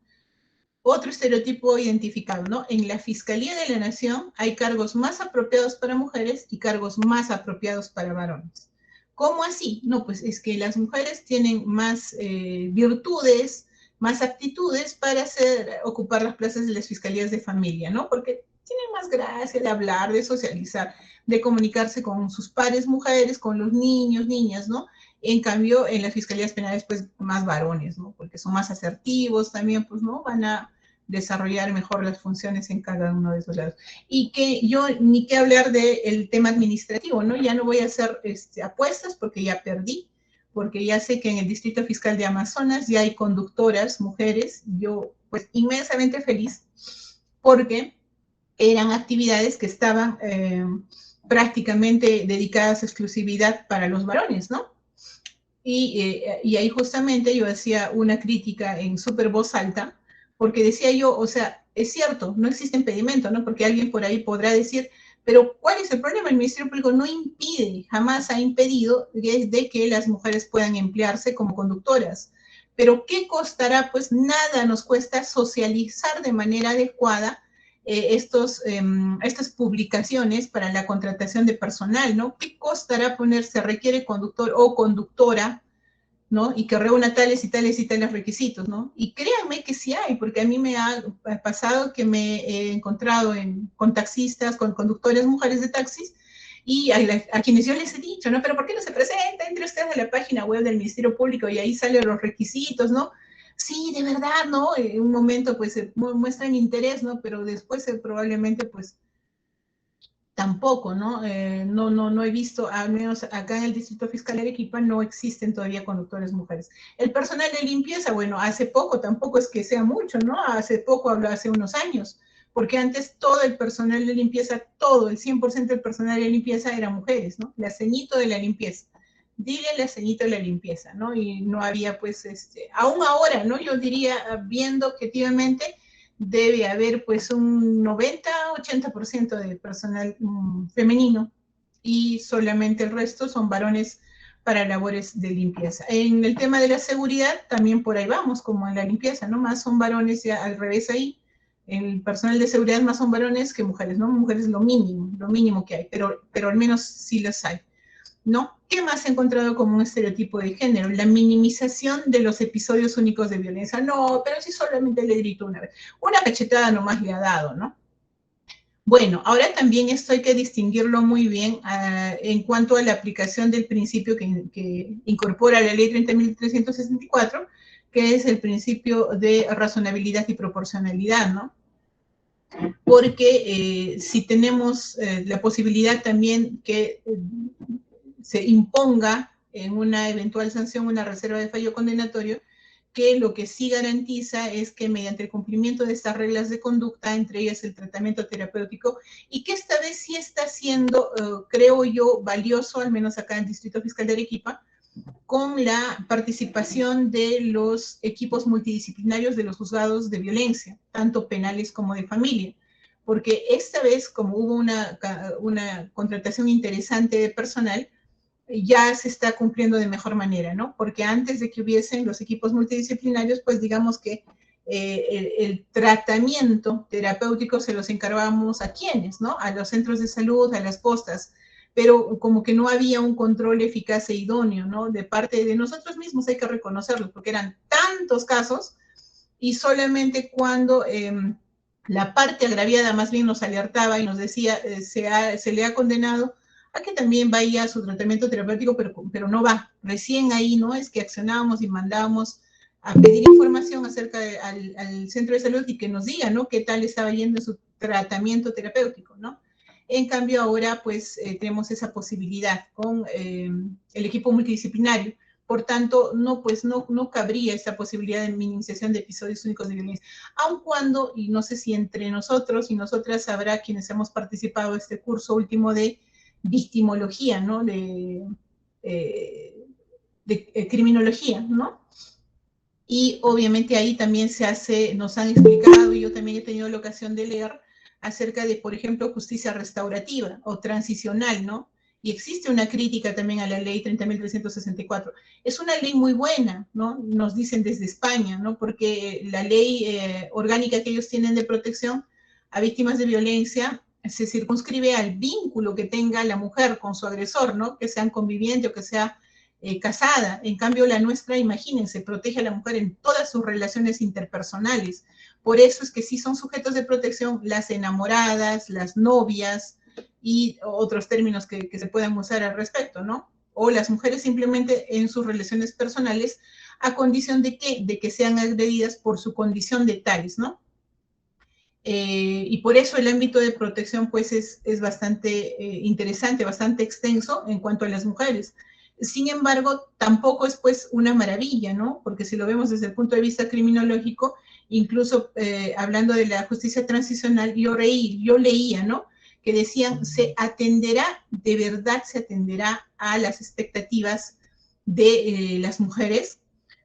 Otro estereotipo identificado, ¿no? En la Fiscalía de la Nación hay cargos más apropiados para mujeres y cargos más apropiados para varones. ¿Cómo así? No, pues es que las mujeres tienen más virtudes, más aptitudes para ocupar las plazas de las fiscalías de familia, ¿no? Porque tienen más gracia de hablar, de socializar, de comunicarse con sus pares mujeres, con los niños, niñas, ¿no? En cambio, en las fiscalías penales, pues, más varones, ¿no? Porque son más asertivos también, pues, ¿no? Van a desarrollar mejor las funciones en cada uno de esos lados. Y que yo, ni qué hablar del tema administrativo, ¿no? Ya no voy a hacer apuestas porque ya perdí, porque ya sé que en el Distrito Fiscal de Amazonas ya hay conductoras, mujeres, yo, pues, inmensamente feliz, porque eran actividades que estaban prácticamente dedicadas a exclusividad para los varones, ¿no? Y ahí justamente yo hacía una crítica en súper voz alta, porque decía yo, o sea, es cierto, no existe impedimento, ¿no? Porque alguien por ahí podrá decir, pero ¿cuál es el problema? El Ministerio Público no impide, jamás ha impedido de que las mujeres puedan emplearse como conductoras. Pero ¿qué costará? Pues nada nos cuesta socializar de manera adecuada estas publicaciones para la contratación de personal, ¿no? ¿Qué costará ponerse requiere conductor o conductora, ¿no? Y que reúna tales y tales y tales requisitos, ¿no? Y créanme que sí hay, porque a mí me ha pasado que me he encontrado con taxistas, con conductores mujeres de taxis, y a quienes yo les he dicho, ¿no? Pero ¿por qué no se presenta? Entre ustedes a la página web del Ministerio Público y ahí salen los requisitos, ¿no? Sí, de verdad, ¿no? En un momento, pues, muestran interés, ¿no? Pero después probablemente, pues, tampoco, ¿no? No he visto, al menos acá en el Distrito Fiscal de Arequipa, no existen todavía conductores mujeres. El personal de limpieza, bueno, hace poco, tampoco es que sea mucho, ¿no? Hace poco, hace unos años, porque antes todo el personal de limpieza, todo, el 100% del personal de limpieza eran mujeres, ¿no? La ceñito de la limpieza. Dile la ceñito de la limpieza, ¿no? Y no había, pues, aún ahora, ¿no? Yo diría, viendo objetivamente, debe haber pues un 90-80% de personal femenino y solamente el resto son varones para labores de limpieza. En el tema de la seguridad también por ahí vamos, como en la limpieza, ¿no? Más son varones, ya al revés ahí, el personal de seguridad más son varones que mujeres, ¿no? Mujeres lo mínimo que hay, pero al menos sí las hay, ¿no? ¿Qué más he encontrado como un estereotipo de género? La minimización de los episodios únicos de violencia. No, pero si solamente le grito una vez. Una cachetada nomás le ha dado, ¿no? Bueno, ahora también esto hay que distinguirlo muy bien en cuanto a la aplicación del principio que incorpora la ley 30.364, que es el principio de razonabilidad y proporcionalidad, ¿no? Porque si tenemos la posibilidad también que se imponga en una eventual sanción una reserva de fallo condenatorio, que lo que sí garantiza es que mediante el cumplimiento de estas reglas de conducta, entre ellas el tratamiento terapéutico, y que esta vez sí está siendo, creo yo, valioso, al menos acá en el Distrito Fiscal de Arequipa, con la participación de los equipos multidisciplinarios de los juzgados de violencia, tanto penales como de familia. Porque esta vez, como hubo una contratación interesante de personal, ya se está cumpliendo de mejor manera, ¿no? Porque antes de que hubiesen los equipos multidisciplinarios, pues digamos que el tratamiento terapéutico se los encargábamos a quienes, ¿no? A los centros de salud, a las postas, pero como que no había un control eficaz e idóneo, ¿no? De parte de nosotros mismos, hay que reconocerlo, porque eran tantos casos y solamente cuando la parte agraviada más bien nos alertaba y nos decía, se le ha condenado a que también vaya a su tratamiento terapéutico, pero no va. Recién ahí, ¿no? Es que accionábamos y mandábamos a pedir información acerca al centro de salud y que nos diga, ¿no? Qué tal estaba yendo su tratamiento terapéutico, ¿no? En cambio, ahora, pues, tenemos esa posibilidad con el equipo multidisciplinario. Por tanto, no cabría esa posibilidad de minimización de episodios únicos de violencia. Aun cuando, y no sé si entre nosotros y nosotras habrá quienes hemos participado en este curso último de victimología, ¿no? De criminología, ¿no? Y obviamente ahí también nos han explicado, y yo también he tenido la ocasión de leer acerca de, por ejemplo, justicia restaurativa o transicional, ¿no? Y existe una crítica también a la ley 30.364. Es una ley muy buena, ¿no? Nos dicen desde España, ¿no? Porque la ley orgánica que ellos tienen de protección a víctimas de violencia se circunscribe al vínculo que tenga la mujer con su agresor, ¿no? Que sean convivientes o que sea casada. En cambio, la nuestra, imagínense, protege a la mujer en todas sus relaciones interpersonales. Por eso es que sí son sujetos de protección las enamoradas, las novias y otros términos que se puedan usar al respecto, ¿no? O las mujeres simplemente en sus relaciones personales, a condición de que sean agredidas por su condición de tales, ¿no? Y por eso el ámbito de protección pues es bastante interesante, bastante extenso en cuanto a las mujeres. Sin embargo, tampoco es pues una maravilla, ¿no? Porque si lo vemos desde el punto de vista criminológico, incluso hablando de la justicia transicional, yo leía, ¿no? Que decían, de verdad se atenderá a las expectativas de las mujeres,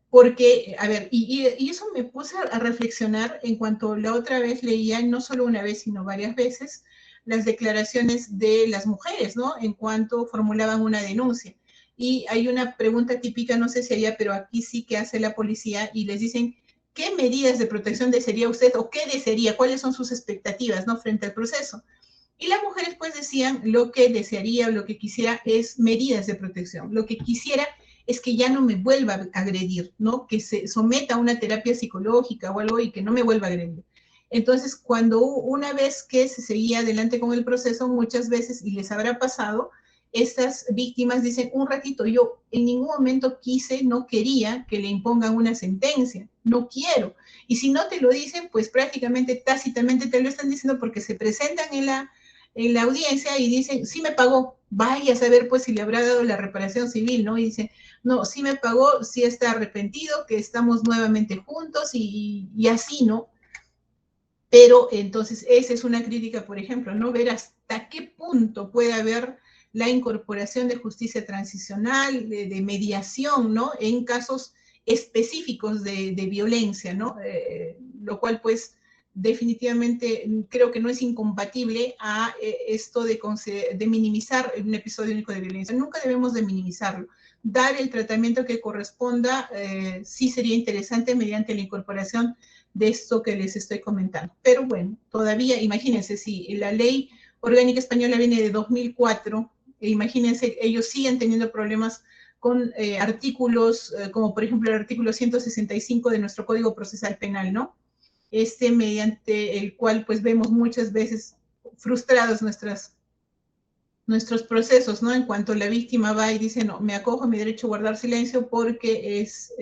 porque, a ver, y eso me puse a reflexionar en cuanto la otra vez leía, no solo una vez, sino varias veces, las declaraciones de las mujeres, ¿no? En cuanto formulaban una denuncia. Y hay una pregunta típica, no sé si allá, pero aquí sí que hace la policía y les dicen, ¿qué medidas de protección desearía usted o qué desearía? ¿Cuáles son sus expectativas, ¿no? Frente al proceso. Y las mujeres pues decían lo que desearía, lo que quisiera es medidas de protección. Lo que quisiera es que ya no me vuelva a agredir, ¿no? Que se someta a una terapia psicológica o algo y que no me vuelva a agredir. Entonces, cuando una vez que se seguía adelante con el proceso, muchas veces, y les habrá pasado, estas víctimas dicen, un ratito, yo en ningún momento quise, no quería que le impongan una sentencia, no quiero. Y si no te lo dicen, pues prácticamente tácitamente te lo están diciendo porque se presentan en la audiencia y dicen, sí me pagó, vaya a saber pues si le habrá dado la reparación civil, ¿no? Y dicen, no, sí me pagó, sí está arrepentido, que estamos nuevamente juntos y así, ¿no? Pero entonces esa es una crítica, por ejemplo, ¿no? Ver hasta qué punto puede haber la incorporación de justicia transicional, de mediación, ¿no? En casos específicos de violencia, ¿no? Lo cual, pues, definitivamente creo que no es incompatible a esto de minimizar un episodio único de violencia. Nunca debemos de minimizarlo. Dar el tratamiento que corresponda sí sería interesante mediante la incorporación de esto que les estoy comentando. Pero bueno, todavía, imagínense, si la ley orgánica española viene de 2004, imagínense, ellos siguen teniendo problemas con artículos, como por ejemplo el artículo 165 de nuestro Código Procesal Penal, ¿no? Mediante el cual pues vemos muchas veces frustrados nuestros procesos, ¿no? En cuanto la víctima va y dice, no, me acojo a mi derecho a guardar silencio porque es,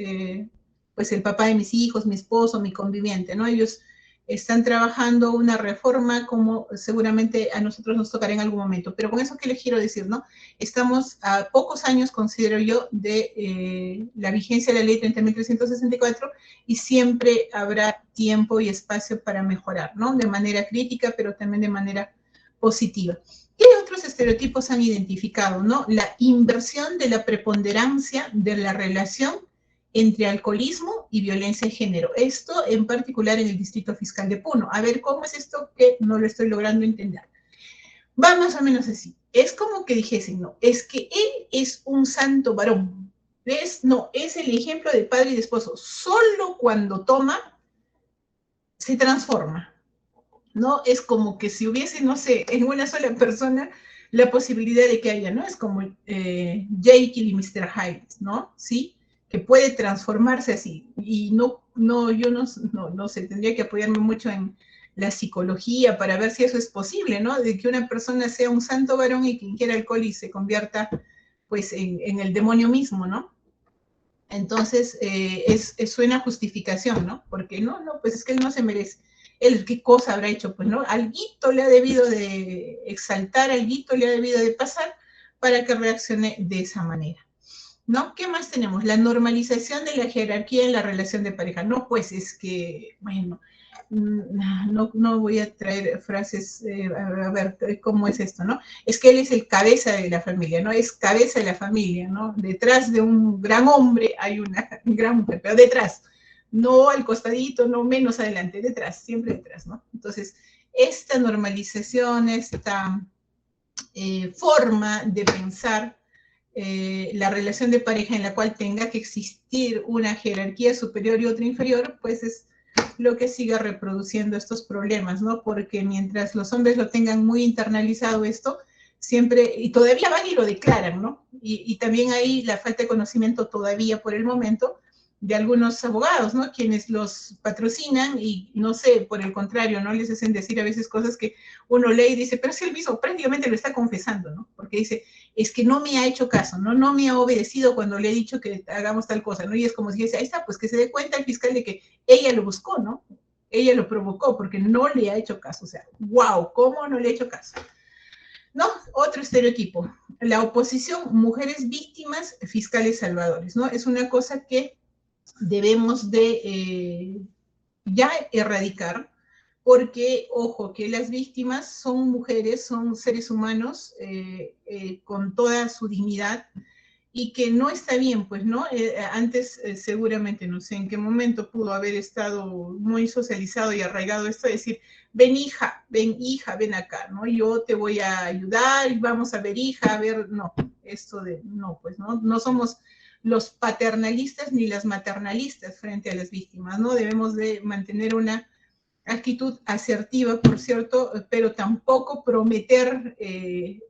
pues, el papá de mis hijos, mi esposo, mi conviviente, ¿no? Ellos están trabajando una reforma como seguramente a nosotros nos tocará en algún momento. Pero con eso que les quiero decir, ¿no? Estamos a pocos años, considero yo, de la vigencia de la ley 30.364 y siempre habrá tiempo y espacio para mejorar, ¿no? De manera crítica, pero también de manera positiva. ¿Qué otros estereotipos han identificado? ¿No? La inversión de la preponderancia de la relación entre alcoholismo y violencia de género. Esto en particular en el Distrito Fiscal de Puno. A ver, ¿cómo es esto que no lo estoy logrando entender? Va más o menos así. Es como que dijesen, no, es que él es un santo varón. No, es el ejemplo de padre y de esposo. Solo cuando toma, se transforma. ¿No? Es como que si hubiese, no sé, en una sola persona la posibilidad de que haya, ¿no? Es como Jekyll y Mr. Hyde, ¿no? ¿Sí? Que puede transformarse así. Y yo no sé, tendría que apoyarme mucho en la psicología para ver si eso es posible, ¿no? De que una persona sea un santo varón y quien quiera alcohol y se convierta, pues, en el demonio mismo, ¿no? Entonces, suena justificación, ¿no? Porque no, pues es que él no se merece. Él, ¿qué cosa habrá hecho? Pues, ¿no? Alguito le ha debido de exaltar, alguito le ha debido de pasar para que reaccione de esa manera, ¿no? ¿Qué más tenemos? La normalización de la jerarquía en la relación de pareja. No, pues es que, bueno, no voy a traer frases, a ver cómo es esto, ¿no? Es que él es el cabeza de la familia, ¿no? Es cabeza de la familia, ¿no? Detrás de un gran hombre hay una gran mujer, pero detrás, no al costadito, no menos adelante, detrás, siempre detrás, ¿no? Entonces, esta normalización, esta forma de pensar la relación de pareja en la cual tenga que existir una jerarquía superior y otra inferior, pues es lo que siga reproduciendo estos problemas, ¿no? Porque mientras los hombres lo tengan muy internalizado esto, siempre, y todavía van y lo declaran, ¿no? Y también hay la falta de conocimiento todavía por el momento de algunos abogados, ¿no? Quienes los patrocinan y no sé, por el contrario, ¿no? Les hacen decir a veces cosas que uno lee y dice, pero si él mismo prácticamente lo está confesando, ¿no? Porque dice, es que no me ha hecho caso, ¿no? No me ha obedecido cuando le he dicho que hagamos tal cosa, ¿no? Y es como si dice, ahí está, pues que se dé cuenta el fiscal de que ella lo buscó, ¿no? Ella lo provocó porque no le ha hecho caso. O sea, wow, ¿cómo no le ha hecho caso? ¿No? Otro estereotipo, la oposición, mujeres víctimas, fiscales salvadores, ¿no? Es una cosa que debemos de ya erradicar, porque, ojo, que las víctimas son mujeres, son seres humanos con toda su dignidad, y que no está bien, pues, ¿no? Antes seguramente, no sé en qué momento pudo haber estado muy socializado y arraigado esto de decir, ven hija, ven acá, ¿no? Yo te voy a ayudar y vamos a ver hija, a ver, no, esto de, no, pues, ¿no? No somos los paternalistas ni las maternalistas frente a las víctimas, ¿no? Debemos de mantener una actitud asertiva, por cierto, pero tampoco prometer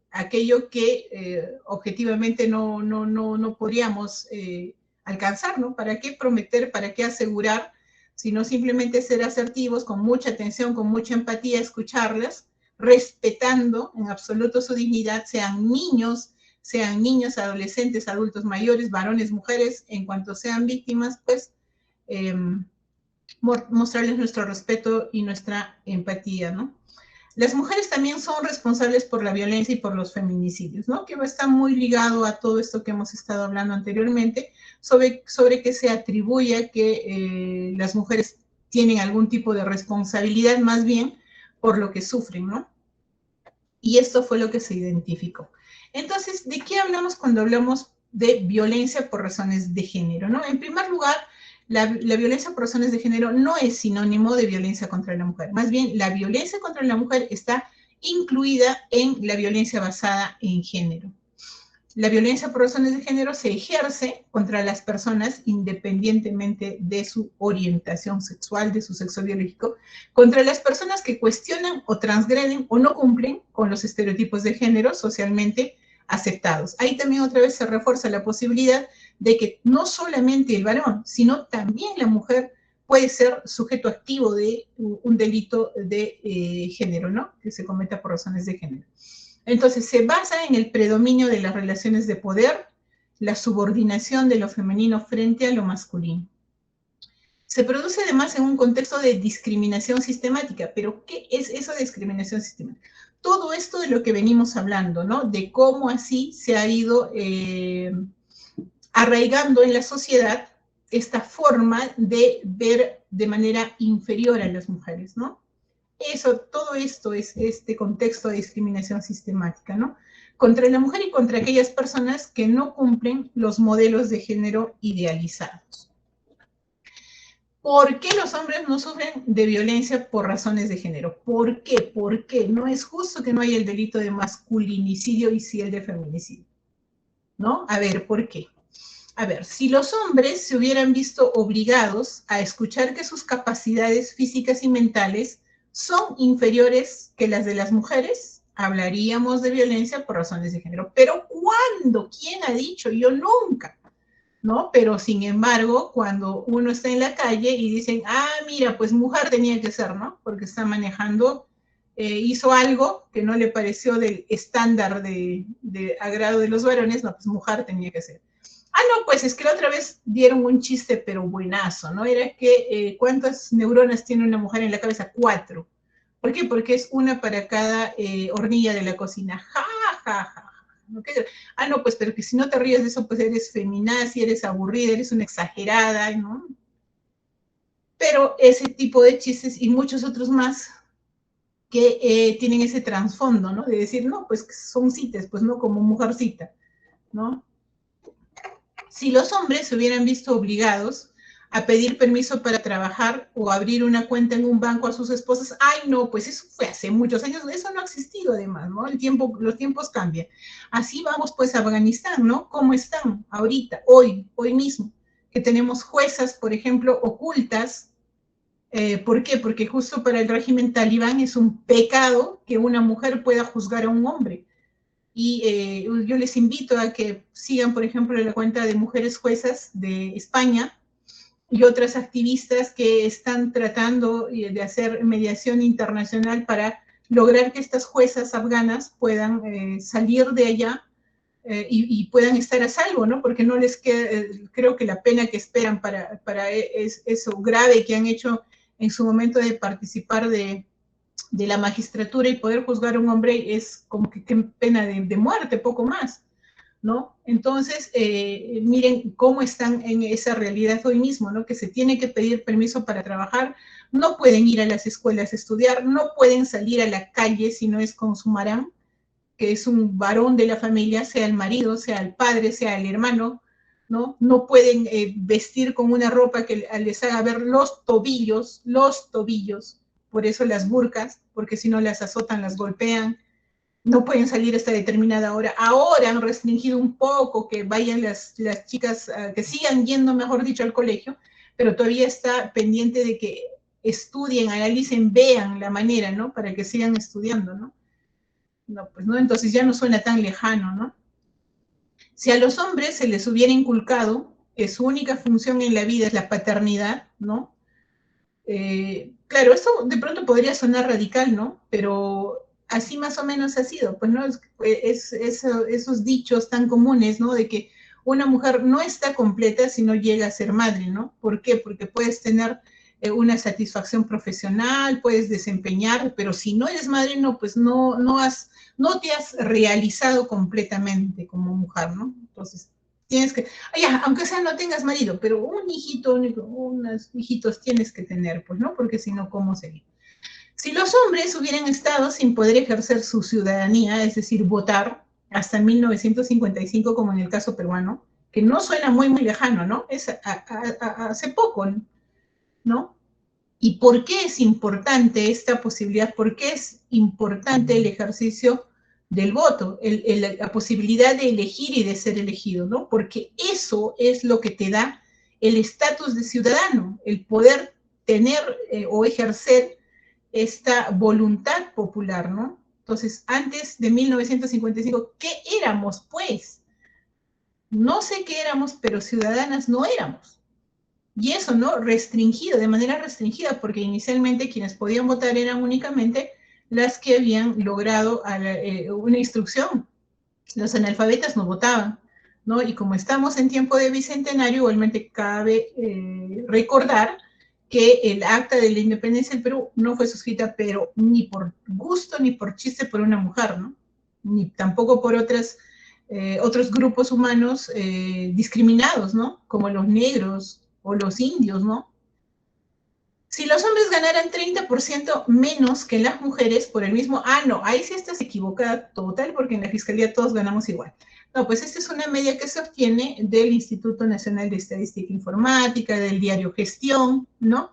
aquello que objetivamente no podríamos alcanzar, ¿no? ¿Para qué prometer, para qué asegurar, sino simplemente ser asertivos, con mucha atención, con mucha empatía, escucharlas, respetando en absoluto su dignidad, sean niños, adolescentes, adultos mayores, varones, mujeres, en cuanto sean víctimas, pues mostrarles nuestro respeto y nuestra empatía, ¿no? Las mujeres también son responsables por la violencia y por los feminicidios, ¿no? Que está muy ligado a todo esto que hemos estado hablando anteriormente, sobre que se atribuye que las mujeres tienen algún tipo de responsabilidad más bien por lo que sufren, ¿no? Y esto fue lo que se identificó. Entonces, ¿de qué hablamos cuando hablamos de violencia por razones de género, ¿no? En primer lugar, la violencia por razones de género no es sinónimo de violencia contra la mujer. Más bien, la violencia contra la mujer está incluida en la violencia basada en género. La violencia por razones de género se ejerce contra las personas independientemente de su orientación sexual, de su sexo biológico, contra las personas que cuestionan o transgreden o no cumplen con los estereotipos de género socialmente aceptados. Ahí también otra vez se refuerza la posibilidad de que no solamente el varón, sino también la mujer puede ser sujeto activo de un delito de género, ¿no? Que se cometa por razones de género. Entonces, se basa en el predominio de las relaciones de poder, la subordinación de lo femenino frente a lo masculino. Se produce además en un contexto de discriminación sistemática. ¿Pero qué es eso de discriminación sistemática? Todo esto de lo que venimos hablando, ¿no? De cómo así se ha ido arraigando en la sociedad esta forma de ver de manera inferior a las mujeres, ¿no? Todo esto es este contexto de discriminación sistemática, ¿no? Contra la mujer y contra aquellas personas que no cumplen los modelos de género idealizados. ¿Por qué los hombres no sufren de violencia por razones de género? ¿Por qué? ¿Por qué? No es justo que no haya el delito de masculinicidio y sí el de feminicidio, ¿no? A ver, ¿por qué? A ver, si los hombres se hubieran visto obligados a escuchar que sus capacidades físicas y mentales son inferiores que las de las mujeres, hablaríamos de violencia por razones de género. ¿Pero cuándo? ¿Quién ha dicho? Yo nunca, ¿no? Pero sin embargo, cuando uno está en la calle y dicen, ah, mira, pues mujer tenía que ser, ¿no? Porque está manejando, hizo algo que no le pareció del estándar de agrado de los varones, no, pues mujer tenía que ser. Ah, no, pues es que la otra vez dieron un chiste, pero buenazo, ¿no? Era que, ¿cuántas neuronas tiene una mujer en la cabeza? 4. ¿Por qué? Porque es una para cada hornilla de la cocina. Ja, ja, ja. ¿No? Ah, no, pues, pero que si no te ríes de eso, pues eres feminazi, eres aburrida, eres una exagerada, ¿no? Pero ese tipo de chistes y muchos otros más que tienen ese trasfondo, ¿no? De decir, no, pues son citas, pues no como mujercita, ¿no? Si los hombres se hubieran visto obligados a pedir permiso para trabajar o abrir una cuenta en un banco a sus esposas, ay no, pues eso fue hace muchos años, eso no ha existido además, ¿no? Los tiempos cambian. Así vamos pues a Afganistán, ¿no? ¿Cómo están ahorita, hoy mismo? Que tenemos juezas, por ejemplo, ocultas. ¿Por qué? Porque justo para el régimen talibán es un pecado que una mujer pueda juzgar a un hombre. Y yo les invito a que sigan, por ejemplo, la cuenta de Mujeres Juezas de España y otras activistas que están tratando de hacer mediación internacional para lograr que estas juezas afganas puedan salir de allá y puedan estar a salvo, ¿no? Porque no les queda, creo que la pena que esperan para eso grave que han hecho en su momento de participar de la magistratura y poder juzgar a un hombre es como que qué pena de muerte, poco más, ¿no? Entonces, miren cómo están en esa realidad hoy mismo, ¿no? Que se tiene que pedir permiso para trabajar, no pueden ir a las escuelas a estudiar, no pueden salir a la calle si no es con su marán, que es un varón de la familia, sea el marido, sea el padre, sea el hermano, ¿no? No pueden vestir con una ropa que les haga ver los tobillos, por eso las burkas, porque si no las azotan, las golpean, no pueden salir hasta determinada hora. Ahora han restringido un poco que vayan las chicas, que sigan yendo, mejor dicho, al colegio, pero todavía está pendiente de que estudien, analicen, vean la manera, ¿no? Para que sigan estudiando, ¿no? No, pues no, entonces ya no suena tan lejano, ¿no? Si a los hombres se les hubiera inculcado que su única función en la vida es la paternidad, ¿no? Claro, esto de pronto podría sonar radical, ¿no? Pero así más o menos ha sido, pues, ¿no? Esos dichos tan comunes, ¿no? De que una mujer no está completa si no llega a ser madre, ¿no? ¿Por qué? Porque puedes tener una satisfacción profesional, puedes desempeñar, pero si no eres madre, no, pues no te has realizado completamente como mujer, ¿no? Entonces, tienes que, ya, aunque sea no tengas marido, pero un hijito, unos hijitos tienes que tener, pues, ¿no? Porque si no, ¿cómo sería? Si los hombres hubieran estado sin poder ejercer su ciudadanía, es decir, votar, hasta 1955, como en el caso peruano, que no suena muy, muy lejano, ¿no? Es hace poco, ¿no? ¿Y por qué es importante esta posibilidad? ¿Por qué es importante el ejercicio del voto, la posibilidad de elegir y de ser elegido, ¿no? Porque eso es lo que te da el estatus de ciudadano, el poder tener o ejercer esta voluntad popular, ¿no? Entonces, antes de 1955, ¿qué éramos, pues? No sé qué éramos, pero ciudadanas no éramos. Y eso, ¿no? Restringido, de manera restringida, porque inicialmente quienes podían votar eran únicamente las que habían logrado una instrucción. Los analfabetas no votaban, ¿no? Y como estamos en tiempo de bicentenario, igualmente cabe recordar que el acta de la independencia del Perú no fue suscrita, pero ni por gusto ni por chiste por una mujer, ¿no? Ni tampoco por otros grupos humanos discriminados, ¿no? Como los negros o los indios, ¿no? Si los hombres ganaran 30% menos que las mujeres por el mismo, no, ahí sí estás equivocada total porque en la fiscalía todos ganamos igual. No, pues esta es una media que se obtiene del Instituto Nacional de Estadística Informática, del diario Gestión, ¿no?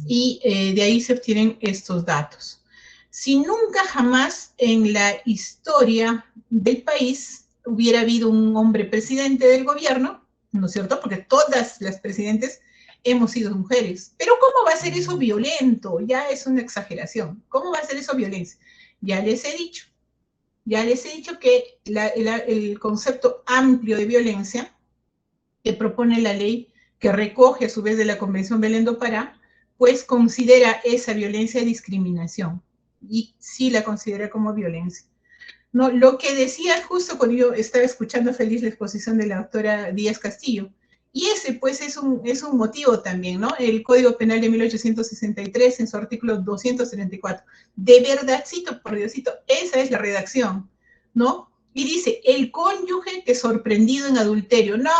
Y de ahí se obtienen estos datos. Si nunca jamás en la historia del país hubiera habido un hombre presidente del gobierno, ¿no es cierto? Porque todas las presidentes hemos sido mujeres. Pero ¿cómo va a ser eso violento? Ya es una exageración. ¿Cómo va a ser eso violencia? Ya les he dicho que el concepto amplio de violencia que propone la ley, que recoge a su vez de la Convención Belén do Pará, pues considera esa violencia discriminación y sí la considera como violencia. No, lo que decía justo cuando yo estaba escuchando feliz la exposición de la doctora Díaz Castillo, y ese pues es un motivo también, ¿no? El Código Penal de 1863 en su artículo 234. De verdad, cito, por Diosito, esa es la redacción, ¿no? Y dice, el cónyuge que sorprendido en adulterio. No,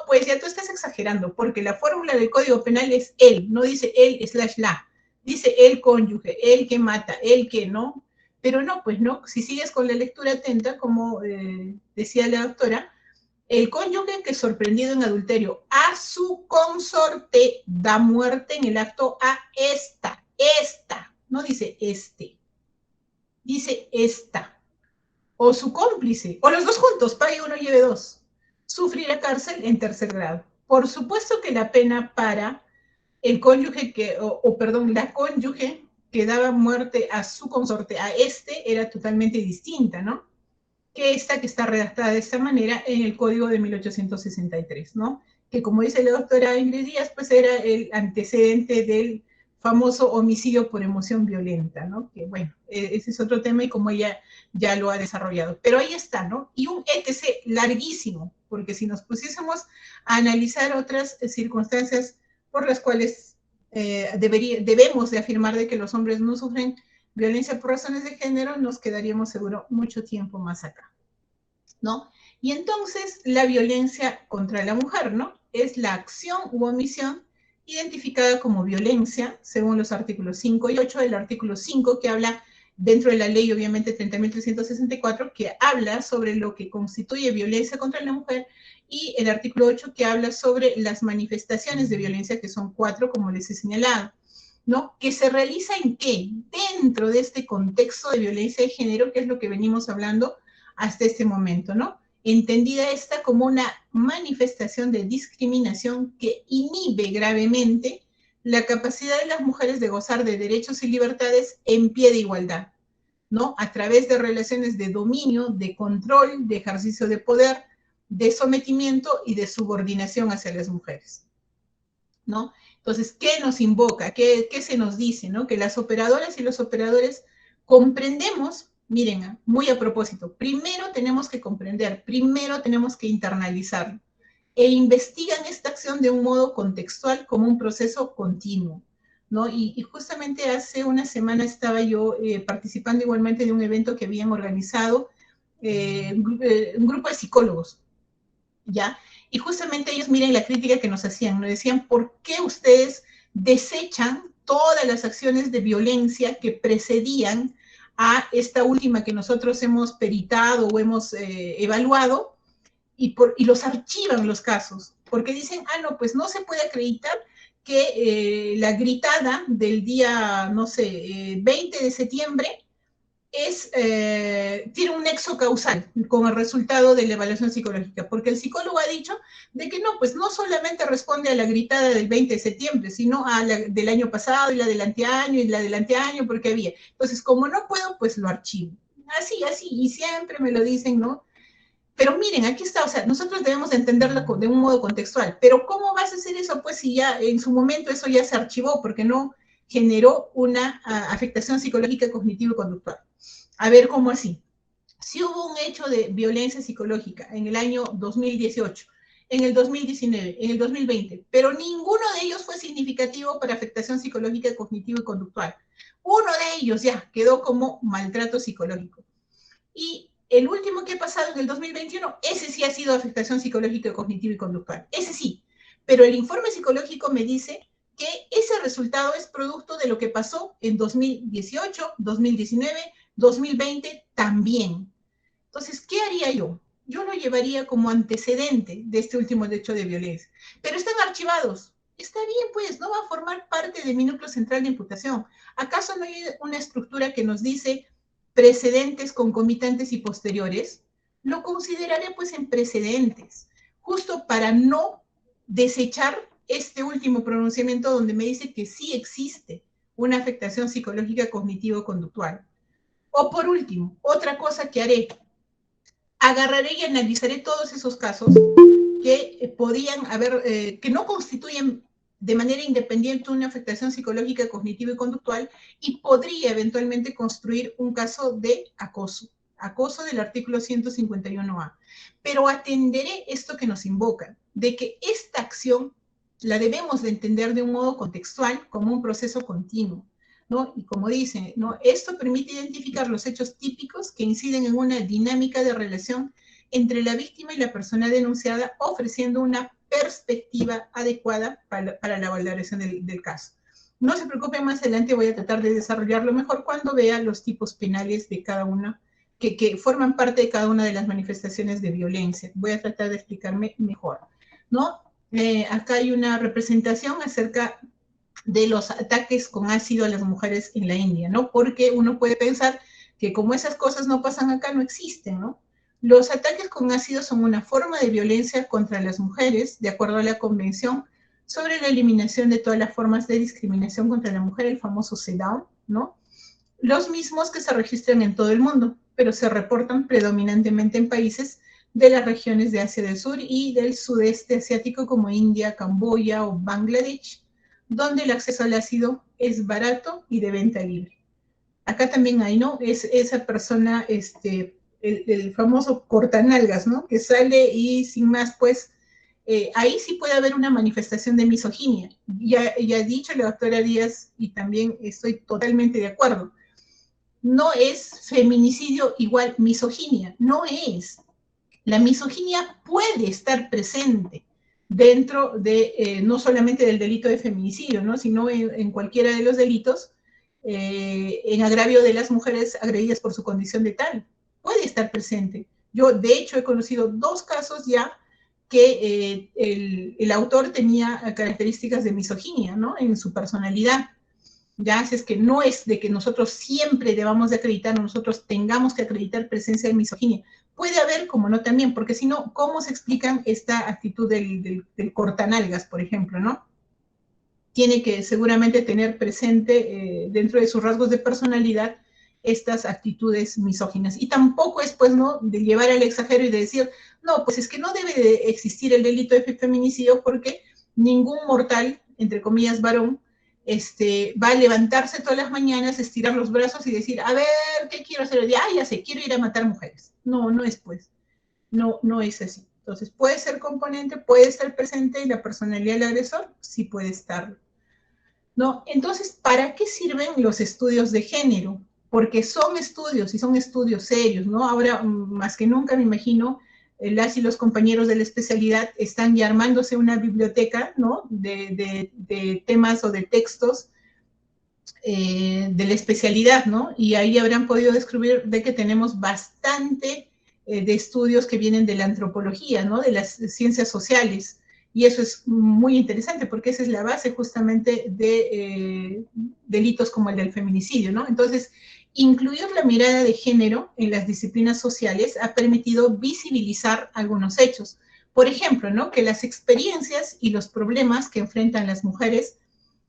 pues ya tú estás exagerando, porque la fórmula del Código Penal es él, no dice él / la. Dice el cónyuge, el que mata, el que no. Pero no, pues no, si sigues con la lectura atenta, como decía la doctora, el cónyuge que sorprendido en adulterio a su consorte da muerte en el acto a esta, no dice dice esta, o su cómplice, o los dos juntos, pague uno, lleve dos, sufrirá cárcel en tercer grado. Por supuesto que la pena para el cónyuge perdón, la cónyuge que daba muerte a su consorte, a era totalmente distinta, ¿no? Que esta que está redactada de esta manera en el Código de 1863, ¿no? Que como dice la doctora Ingrid Díaz, pues era el antecedente del famoso homicidio por emoción violenta, ¿no? Que bueno, ese es otro tema y como ella ya lo ha desarrollado. Pero ahí está, ¿no? Y un etc. larguísimo, porque si nos pusiésemos a analizar otras circunstancias por las cuales debemos de afirmar de que los hombres no sufren violencia por razones de género, nos quedaríamos seguro mucho tiempo más acá, ¿no? Y entonces la violencia contra la mujer, ¿no? Es la acción u omisión identificada como violencia, según los artículos 5 y 8 del artículo 5, que habla dentro de la ley, obviamente, 30.364, que habla sobre lo que constituye violencia contra la mujer, y el artículo 8, que habla sobre las manifestaciones de violencia, que son 4, como les he señalado, ¿no? ¿Que se realiza en qué? Dentro de este contexto de violencia de género, que es lo que venimos hablando hasta este momento, ¿no? Entendida esta como una manifestación de discriminación que inhibe gravemente la capacidad de las mujeres de gozar de derechos y libertades en pie de igualdad, ¿no? A través de relaciones de dominio, de control, de ejercicio de poder, de sometimiento y de subordinación hacia las mujeres, ¿no? Entonces, ¿qué nos invoca? ¿Qué se nos dice? ¿No? Que las operadoras y los operadores comprendemos, miren, muy a propósito, primero tenemos que comprender, primero tenemos que internalizarlo, e investigan esta acción de un modo contextual como un proceso continuo, ¿no? Y justamente hace una semana estaba yo participando igualmente de un evento que habían organizado un grupo de psicólogos, ¿ya? Y justamente ellos, miren la crítica que nos hacían, nos decían, ¿por qué ustedes desechan todas las acciones de violencia que precedían a esta última que nosotros hemos peritado o hemos evaluado, y los archivan los casos? Porque dicen, no, pues no se puede acreditar que la gritada del día, no sé, 20 de septiembre tiene un nexo causal con el resultado de la evaluación psicológica, porque el psicólogo ha dicho de que no, pues no solamente responde a la gritada del 20 de septiembre, sino a la del año pasado y la del anteaño y la del anteaño, porque había. Entonces, como no puedo, pues lo archivo. Así, y siempre me lo dicen, ¿no? Pero miren, aquí está, o sea, nosotros debemos de entenderlo de un modo contextual, pero ¿cómo vas a hacer eso? Pues si ya en su momento eso ya se archivó, porque no generó una afectación psicológica, cognitiva y conductual. A ver, ¿cómo así? Si hubo un hecho de violencia psicológica en el año 2018, en el 2019, en el 2020, pero ninguno de ellos fue significativo para afectación psicológica, cognitiva y conductual. Uno de ellos ya quedó como maltrato psicológico. Y el último que ha pasado en el 2021, ese sí ha sido afectación psicológica, cognitiva y conductual. Ese sí. Pero el informe psicológico me dice que ese resultado es producto de lo que pasó en 2018, 2019, 2020 también. Entonces, ¿qué haría yo? Yo lo llevaría como antecedente de este último hecho de violencia. Pero están archivados. Está bien, pues, no va a formar parte de mi núcleo central de imputación. ¿Acaso no hay una estructura que nos dice precedentes, concomitantes y posteriores? Lo consideraré, pues, en precedentes, justo para no desechar este último pronunciamiento donde me dice que sí existe una afectación psicológica cognitivo-conductual. O por último, otra cosa que haré, agarraré y analizaré todos esos casos que podían haber, que no constituyen de manera independiente una afectación psicológica, cognitiva y conductual, y podría eventualmente construir un caso de acoso del artículo 151A. Pero atenderé esto que nos invoca, de que esta acción la debemos de entender de un modo contextual como un proceso continuo, ¿no? Y como dicen, ¿no? Esto permite identificar los hechos típicos que inciden en una dinámica de relación entre la víctima y la persona denunciada, ofreciendo una perspectiva adecuada para la valoración del caso. No se preocupen, más adelante voy a tratar de desarrollarlo mejor cuando vea los tipos penales de cada una, que forman parte de cada una de las manifestaciones de violencia. Voy a tratar de explicarme mejor, ¿no? Acá hay una representación acerca de los ataques con ácido a las mujeres en la India, ¿no? Porque uno puede pensar que como esas cosas no pasan acá, no existen, ¿no? Los ataques con ácido son una forma de violencia contra las mujeres, de acuerdo a la Convención sobre la eliminación de todas las formas de discriminación contra la mujer, el famoso CEDAW, ¿no? Los mismos que se registran en todo el mundo, pero se reportan predominantemente en países de las regiones de Asia del Sur y del sudeste asiático como India, Camboya o Bangladesh, donde el acceso al ácido es barato y de venta libre. Acá también hay, ¿no? Es esa persona, el famoso cortanalgas, ¿no? Que sale y sin más, pues, ahí sí puede haber una manifestación de misoginia. Ya ha dicho la doctora Díaz, y también estoy totalmente de acuerdo, no es feminicidio igual misoginia, no es. La misoginia puede estar presente dentro de, no solamente del delito de feminicidio, ¿no? Sino en cualquiera de los delitos en agravio de las mujeres agredidas por su condición de tal. Puede estar presente. Yo, de hecho, he conocido 2 casos ya que el autor tenía características de misoginia, ¿no? En su personalidad. Ya, así es que no es de que nosotros siempre debamos de acreditar, nosotros tengamos que acreditar presencia de misoginia. Puede haber, como no también, porque si no, ¿cómo se explican esta actitud del cortanalgas, por ejemplo, ¿no? Tiene que seguramente tener presente dentro de sus rasgos de personalidad estas actitudes misóginas. Y tampoco es, pues, ¿no?, de llevar al exagero y de decir, no, pues es que no debe de existir el delito de feminicidio porque ningún mortal, entre comillas, varón, va a levantarse todas las mañanas, estirar los brazos y decir, a ver, ¿qué quiero hacer hoy día? Ah, ya sé, quiero ir a matar mujeres. No, no es, pues, no es así. Entonces, puede ser componente, puede estar presente y la personalidad del agresor sí puede estarlo, ¿no? Entonces, ¿para qué sirven los estudios de género? Porque son estudios y son estudios serios, ¿no? Ahora, más que nunca, me imagino, las y los compañeros de la especialidad están ya armándose una biblioteca, ¿no?, de temas o de textos de la especialidad, ¿no? Y ahí habrán podido descubrir de que tenemos bastante de estudios que vienen de la antropología, ¿no?, de las ciencias sociales. Y eso es muy interesante porque esa es la base justamente de delitos como el del feminicidio, ¿no? Entonces, incluir la mirada de género en las disciplinas sociales ha permitido visibilizar algunos hechos. Por ejemplo, ¿no?, que las experiencias y los problemas que enfrentan las mujeres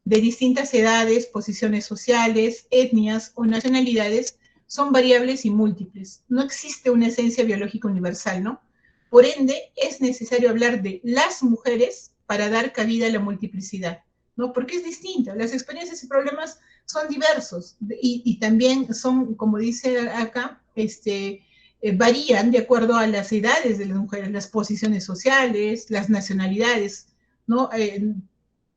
de distintas edades, posiciones sociales, etnias o nacionalidades son variables y múltiples. No existe una esencia biológica universal, ¿no? Por ende, es necesario hablar de las mujeres para dar cabida a la multiplicidad, ¿no? Porque es distinta. Las experiencias y problemas son diversos y también son, como dice acá, varían de acuerdo a las edades de las mujeres, las posiciones sociales, las nacionalidades, ¿no?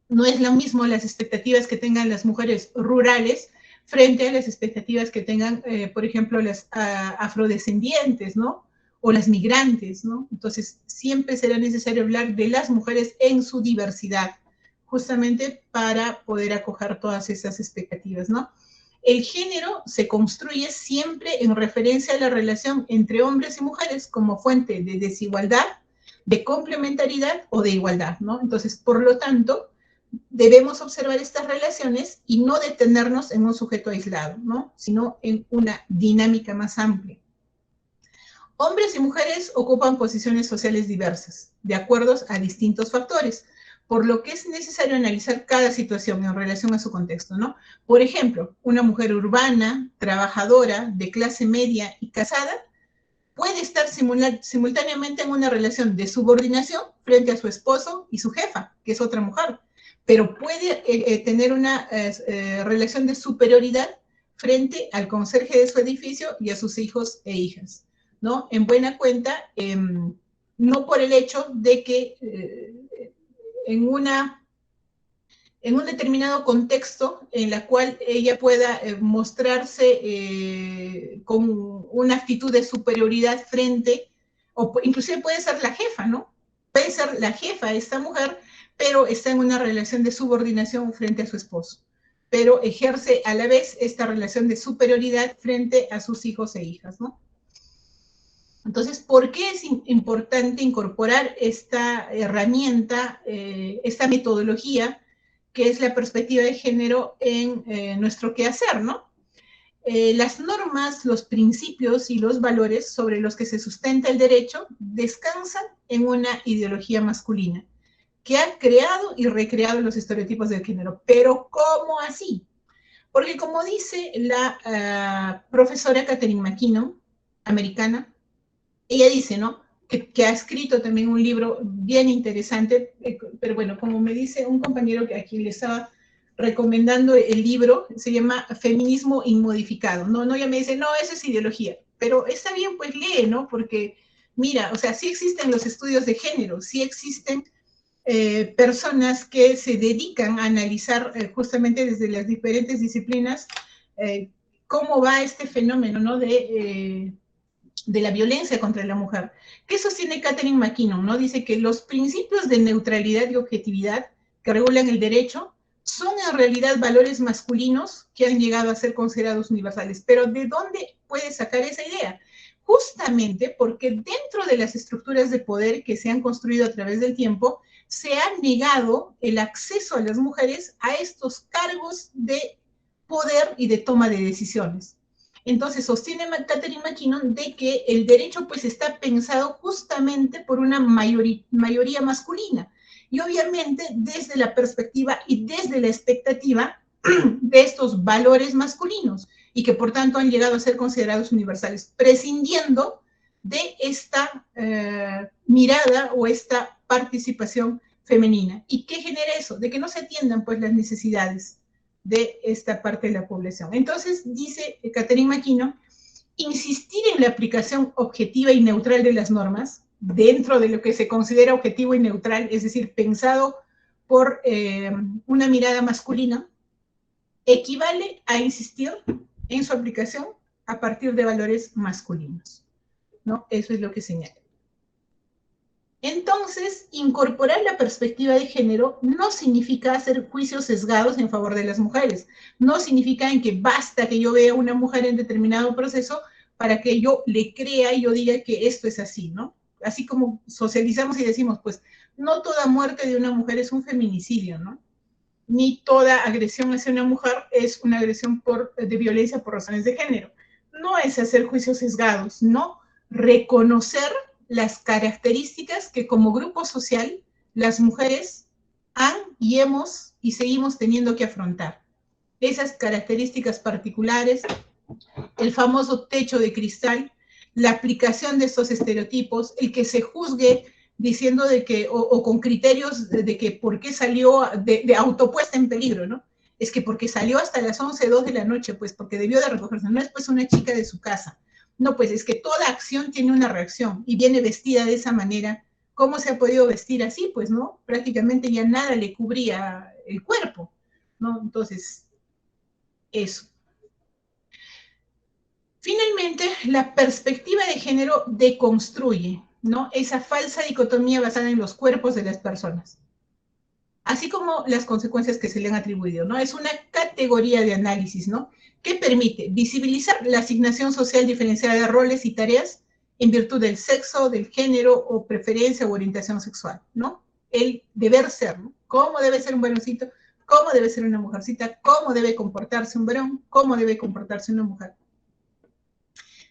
No es lo mismo las expectativas que tengan las mujeres rurales frente a las expectativas que tengan, por ejemplo, las afrodescendientes, ¿no? O las migrantes, ¿no? Entonces, siempre será necesario hablar de las mujeres en su diversidad, justamente para poder acoger todas esas expectativas, ¿no? El género se construye siempre en referencia a la relación entre hombres y mujeres como fuente de desigualdad, de complementariedad o de igualdad, ¿no? Entonces, por lo tanto, debemos observar estas relaciones y no detenernos en un sujeto aislado, ¿no?, sino en una dinámica más amplia. Hombres y mujeres ocupan posiciones sociales diversas, de acuerdo a distintos factores, por lo que es necesario analizar cada situación en relación a su contexto, ¿no? Por ejemplo, una mujer urbana, trabajadora, de clase media y casada, puede estar simultáneamente en una relación de subordinación frente a su esposo y su jefa, que es otra mujer, pero puede tener una relación de superioridad frente al conserje de su edificio y a sus hijos e hijas, ¿no? En buena cuenta, no por el hecho de que en un determinado contexto en la cual ella pueda mostrarse con una actitud de superioridad frente, o inclusive puede ser la jefa, ¿no? Puede ser la jefa esta mujer, pero está en una relación de subordinación frente a su esposo, pero ejerce a la vez esta relación de superioridad frente a sus hijos e hijas, ¿no? Entonces, ¿por qué es importante incorporar esta herramienta, esta metodología, que es la perspectiva de género en nuestro quehacer, ¿no? Las normas, los principios y los valores sobre los que se sustenta el derecho descansan en una ideología masculina que ha creado y recreado los estereotipos del género. Pero ¿cómo así? Porque como dice la profesora Catherine McKinnon, americana, ella dice, ¿no?, que ha escrito también un libro bien interesante, pero bueno, como me dice un compañero que aquí le estaba recomendando el libro, se llama Feminismo Inmodificado. No, ella me dice, no, eso es ideología, pero está bien, pues lee, ¿no? Porque, mira, o sea, sí existen los estudios de género, sí existen personas que se dedican a analizar justamente desde las diferentes disciplinas cómo va este fenómeno, ¿no?, de la violencia contra la mujer. ¿Qué sostiene Catherine McKinnon, ¿no? Dice que los principios de neutralidad y objetividad que regulan el derecho son en realidad valores masculinos que han llegado a ser considerados universales. Pero ¿de dónde puedes sacar esa idea? Justamente porque dentro de las estructuras de poder que se han construido a través del tiempo, se ha negado el acceso a las mujeres a estos cargos de poder y de toma de decisiones. Entonces sostiene Catherine McKinnon de que el derecho pues está pensado justamente por una mayoría masculina. Y obviamente desde la perspectiva y desde la expectativa de estos valores masculinos y que por tanto han llegado a ser considerados universales, prescindiendo de esta mirada o esta participación femenina. ¿Y qué genera eso? De que no se atiendan pues las necesidades de esta parte de la población. Entonces, dice Catherine McKinnon, insistir en la aplicación objetiva y neutral de las normas, dentro de lo que se considera objetivo y neutral, es decir, pensado por una mirada masculina, equivale a insistir en su aplicación a partir de valores masculinos, ¿no? Eso es lo que señala. Entonces, incorporar la perspectiva de género no significa hacer juicios sesgados en favor de las mujeres. No significa en que basta que yo vea a una mujer en determinado proceso para que yo le crea y yo diga que esto es así, ¿no? Así como socializamos y decimos, pues, no toda muerte de una mujer es un feminicidio, ¿no? Ni toda agresión hacia una mujer es una agresión de violencia por razones de género. No es hacer juicios sesgados, no. Reconocer las características que como grupo social las mujeres han y hemos y seguimos teniendo que afrontar. Esas características particulares, el famoso techo de cristal, la aplicación de estos estereotipos, el que se juzgue diciendo de que, o con criterios de que por qué salió de autopuesta en peligro, ¿no? Es que porque salió hasta las 11, 2 de la noche, pues porque debió de recogerse, no es pues una chica de su casa. No, pues es que toda acción tiene una reacción y viene vestida de esa manera. ¿Cómo se ha podido vestir así? Pues, ¿no? Prácticamente ya nada le cubría el cuerpo, ¿no? Entonces, eso. Finalmente, la perspectiva de género deconstruye, ¿no? Esa falsa dicotomía basada en los cuerpos de las personas, así como las consecuencias que se le han atribuido, ¿no? Es una categoría de análisis, ¿no? Que permite visibilizar la asignación social diferenciada de roles y tareas en virtud del sexo, del género o preferencia o orientación sexual, ¿no? El deber ser, ¿no? ¿Cómo debe ser un varoncito? ¿Cómo debe ser una mujercita? ¿Cómo debe comportarse un varón? ¿Cómo debe comportarse una mujer?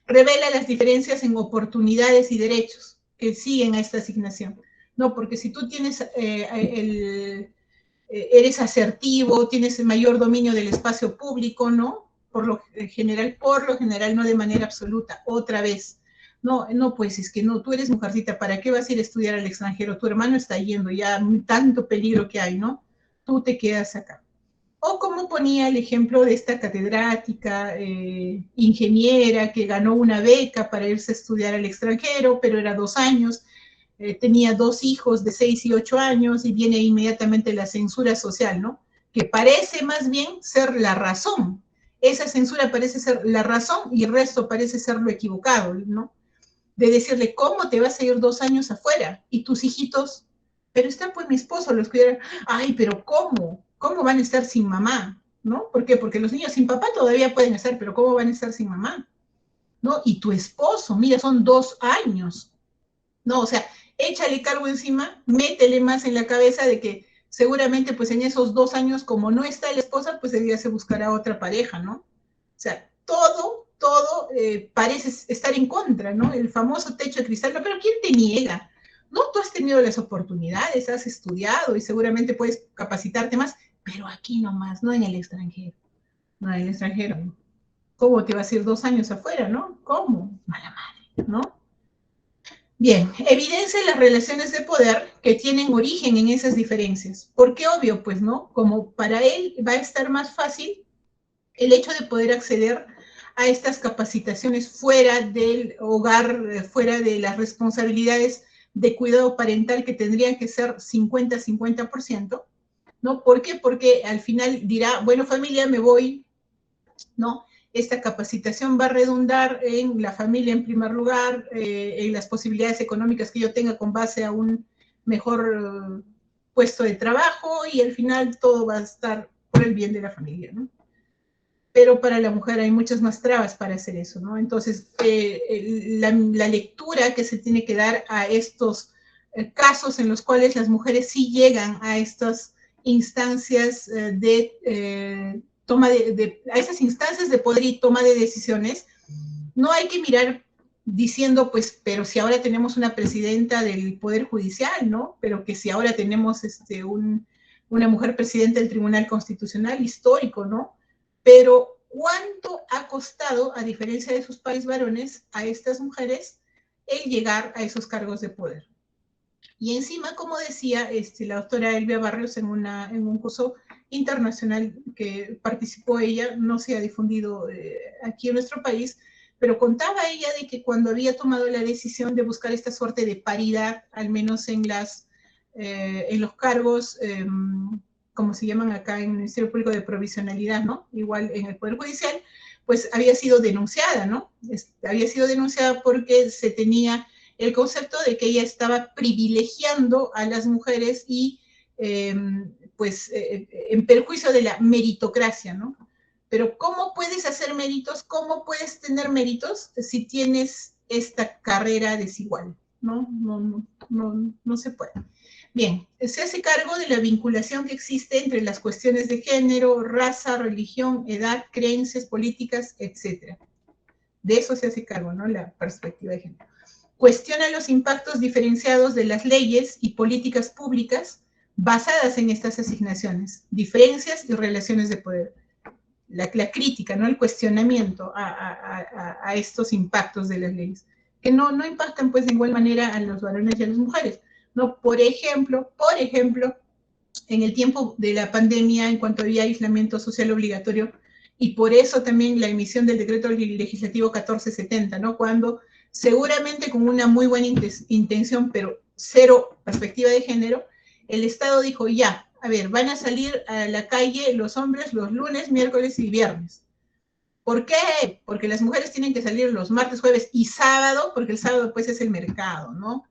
Revela las diferencias en oportunidades y derechos que siguen a esta asignación. No, porque si tú tienes eres asertivo, tienes el mayor dominio del espacio público, ¿no? Por lo general, no de manera absoluta, otra vez. No, no, pues es que no, tú eres mujercita, ¿para qué vas a ir a estudiar al extranjero? Tu hermano está yendo, ya tanto peligro que hay, ¿no? Tú te quedas acá. O como ponía el ejemplo de esta catedrática, ingeniera, que ganó una beca para irse a estudiar al extranjero, pero era 2 años, tenía 2 hijos de 6 y 8 años, y viene inmediatamente la censura social, ¿no? Que parece más bien ser la razón. Esa censura parece ser la razón y el resto parece ser lo equivocado, ¿no? De decirle, ¿cómo te vas a ir 2 años afuera? Y tus hijitos, pero está pues mi esposo, los cuidará. Ay, pero ¿cómo? ¿Cómo van a estar sin mamá? ¿No? ¿Por qué? Porque los niños sin papá todavía pueden estar, pero ¿cómo van a estar sin mamá? ¿No? Y tu esposo, mira, son 2 años. No, o sea, échale cargo encima, métele más en la cabeza de que seguramente pues en esos 2 años, como no está la esposa, pues debía se buscará otra pareja, ¿no? O sea, todo parece estar en contra, ¿no? El famoso techo de cristal, no, pero ¿quién te niega? No, tú has tenido las oportunidades, has estudiado y seguramente puedes capacitarte más, pero aquí nomás, no en el extranjero. No en el extranjero, ¿no? ¿Cómo te vas a ir 2 años afuera, no? ¿Cómo? Mala madre, ¿no? Bien, evidencia las relaciones de poder que tienen origen en esas diferencias. Porque obvio, pues, ¿no? Como para él va a estar más fácil el hecho de poder acceder a estas capacitaciones fuera del hogar, fuera de las responsabilidades de cuidado parental que tendrían que ser 50-50%, ¿no? ¿Por qué? Porque al final dirá, bueno, familia, me voy, ¿no? Esta capacitación va a redundar en la familia en primer lugar, en las posibilidades económicas que yo tenga con base a un mejor puesto de trabajo y al final todo va a estar por el bien de la familia, ¿no? Pero para la mujer hay muchas más trabas para hacer eso, ¿no? Entonces, la lectura que se tiene que dar a estos casos en los cuales las mujeres sí llegan a estas instancias a esas instancias de poder y toma de decisiones, no hay que mirar diciendo, pues, pero si ahora tenemos una presidenta del Poder Judicial, ¿no? Pero que si ahora tenemos una mujer presidenta del Tribunal Constitucional, histórico, ¿no? Pero ¿cuánto ha costado, a diferencia de sus pares varones, a estas mujeres el llegar a esos cargos de poder? Y encima, como decía la doctora Elvia Barrios en un curso internacional que participó ella, no se ha difundido aquí en nuestro país, pero contaba ella de que cuando había tomado la decisión de buscar esta suerte de paridad, al menos en los cargos, como se llaman acá en el Ministerio Público de provisionalidad, ¿no? Igual en el Poder Judicial, pues había sido denunciada, ¿no? Había sido denunciada porque se tenía el concepto de que ella estaba privilegiando a las mujeres y en perjuicio de la meritocracia, ¿no? Pero ¿cómo puedes hacer méritos? ¿Cómo puedes tener méritos si tienes esta carrera desigual? No se puede. Bien, se hace cargo de la vinculación que existe entre las cuestiones de género, raza, religión, edad, creencias políticas, etc. De eso se hace cargo, ¿no? La perspectiva de género. Cuestiona los impactos diferenciados de las leyes y políticas públicas basadas en estas asignaciones, diferencias y relaciones de poder. La crítica, ¿no? El cuestionamiento a estos impactos de las leyes, que no impactan pues de igual manera a los varones y a las mujeres, ¿no? Por ejemplo, en el tiempo de la pandemia, en cuanto había aislamiento social obligatorio, y por eso también la emisión del decreto legislativo 1470, ¿no? Cuando seguramente con una muy buena intención, pero cero perspectiva de género, el Estado dijo, ya, a ver, van a salir a la calle los hombres los lunes, miércoles y viernes. ¿Por qué? Porque las mujeres tienen que salir los martes, jueves y sábado, porque el sábado pues es el mercado, ¿no?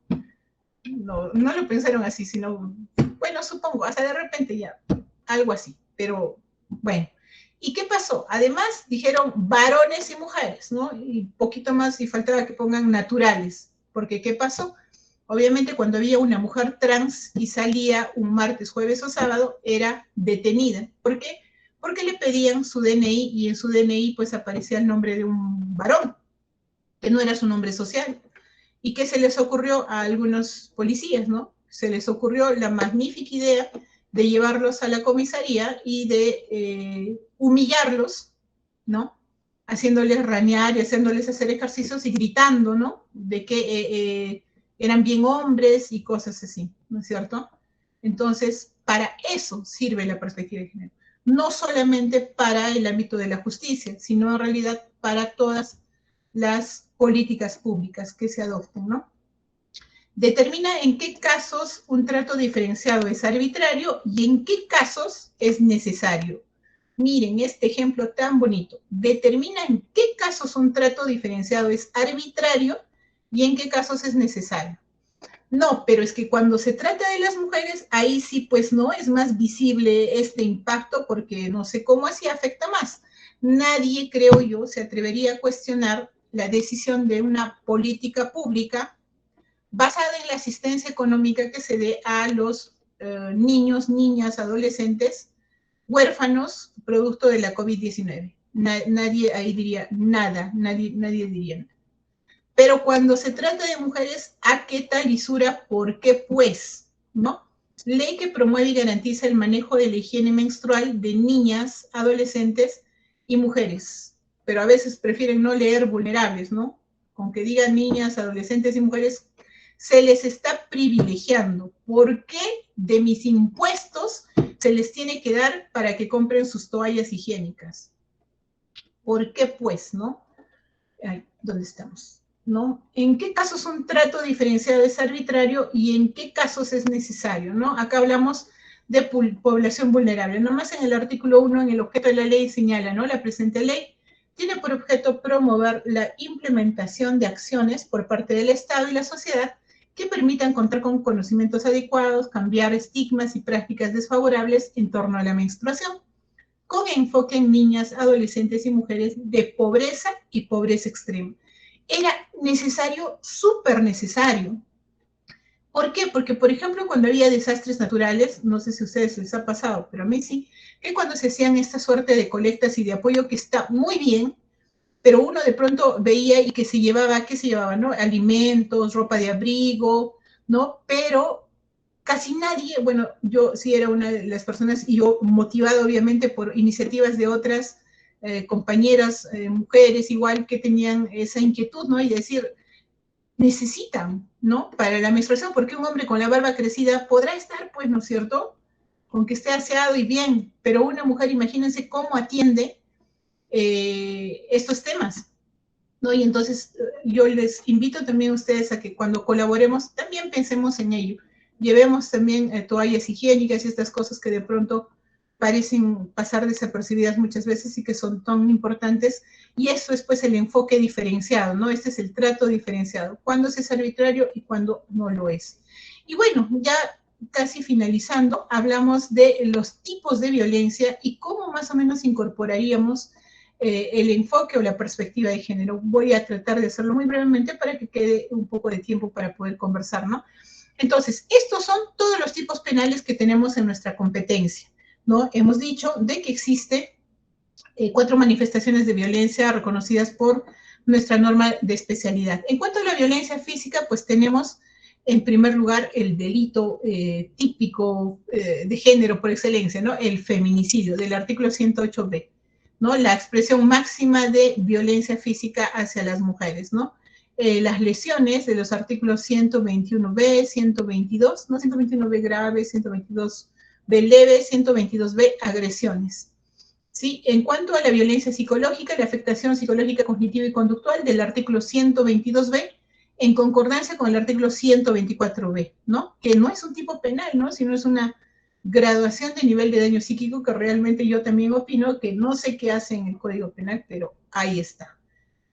No lo pensaron así, sino, bueno, supongo, hasta de repente ya, algo así, pero bueno. ¿Y qué pasó? Además, dijeron varones y mujeres, ¿no? Y poquito más, y faltaba que pongan naturales, porque ¿qué pasó? Obviamente, cuando había una mujer trans y salía un martes, jueves o sábado, era detenida. ¿Por qué? Porque le pedían su DNI y en su DNI pues aparecía el nombre de un varón, que no era su nombre social. ¿Y qué se les ocurrió a algunos policías, no? Se les ocurrió la magnífica idea de llevarlos a la comisaría y de humillarlos, ¿no? Haciéndoles ranear y haciéndoles hacer ejercicios y gritando, ¿no? De que eran bien hombres y cosas así, ¿no es cierto? Entonces, para eso sirve la perspectiva de género. No solamente para el ámbito de la justicia, sino en realidad para todas las políticas públicas que se adopten, ¿no? Determina en qué casos un trato diferenciado es arbitrario y en qué casos es necesario. Miren este ejemplo tan bonito. Determina en qué casos un trato diferenciado es arbitrario y en qué casos es necesario. No, pero es que cuando se trata de las mujeres, ahí sí, pues no, es más visible este impacto porque no sé cómo así afecta más. Nadie, creo yo, se atrevería a cuestionar la decisión de una política pública basada en la asistencia económica que se dé a los niños, niñas, adolescentes, huérfanos, producto de la COVID-19. Nadie ahí diría nada, nadie diría nada. Pero cuando se trata de mujeres, ¿a qué tal lisura? ¿Por qué pues? ¿No? Ley que promueve y garantiza el manejo de la higiene menstrual de niñas, adolescentes y mujeres. Pero a veces prefieren no leer vulnerables, ¿no? Con que digan niñas, adolescentes y mujeres, se les está privilegiando. ¿Por qué de mis impuestos se les tiene que dar para que compren sus toallas higiénicas? ¿Por qué pues, no? Ay, ¿dónde estamos? ¿No? ¿En qué casos un trato diferenciado es arbitrario y en qué casos es necesario? ¿No? Acá hablamos de población vulnerable. Nomás en el artículo 1, en el objeto de la ley, señala, ¿no? La presente ley tiene por objeto promover la implementación de acciones por parte del Estado y la sociedad que permitan contar con conocimientos adecuados, cambiar estigmas y prácticas desfavorables en torno a la menstruación, con enfoque en niñas, adolescentes y mujeres de pobreza y pobreza extrema. Era necesario, súper necesario. ¿Por qué? Porque, por ejemplo, cuando había desastres naturales, no sé si a ustedes les ha pasado, pero a mí sí, que cuando se hacían esta suerte de colectas y de apoyo, que está muy bien, pero uno de pronto veía y que se llevaba, ¿qué se llevaba, no? Alimentos, ropa de abrigo, ¿no? Pero casi nadie, bueno, yo sí era una de las personas, y yo motivada obviamente por iniciativas de otras compañeras, mujeres igual, que tenían esa inquietud, ¿no? Y decir, necesitan, ¿no? Para la menstruación, porque un hombre con la barba crecida podrá estar, pues, ¿no es cierto? Con que esté aseado y bien, pero una mujer, imagínense cómo atiende estos temas, ¿no? Y entonces yo les invito también a ustedes a que cuando colaboremos también pensemos en ello. Llevemos también toallas higiénicas y estas cosas que de pronto parecen pasar desapercibidas muchas veces y que son tan importantes. Y eso es pues el enfoque diferenciado, ¿no? Este es el trato diferenciado, cuándo es arbitrario y cuándo no lo es. Y bueno, ya casi finalizando, hablamos de los tipos de violencia y cómo más o menos incorporaríamos el enfoque o la perspectiva de género. Voy a tratar de hacerlo muy brevemente para que quede un poco de tiempo para poder conversar, ¿no? Entonces, estos son todos los tipos penales que tenemos en nuestra competencia, ¿no? Hemos dicho de que existe 4 manifestaciones de violencia reconocidas por nuestra norma de especialidad. En cuanto a la violencia física, pues tenemos en primer lugar el delito típico de género por excelencia, ¿no? El feminicidio, del artículo 108b. ¿No? La expresión máxima de violencia física hacia las mujeres, ¿no? Las lesiones de los artículos 121b, 122, ¿no? 121b grave, 122b leve, 122b agresiones. ¿Sí? En cuanto a la violencia psicológica, la afectación psicológica, cognitiva y conductual del artículo 122b, en concordancia con el artículo 124b, ¿no? Que no es un tipo penal, ¿no? Sino es una graduación de nivel de daño psíquico que realmente yo también opino que no sé qué hace en el Código Penal, pero ahí está.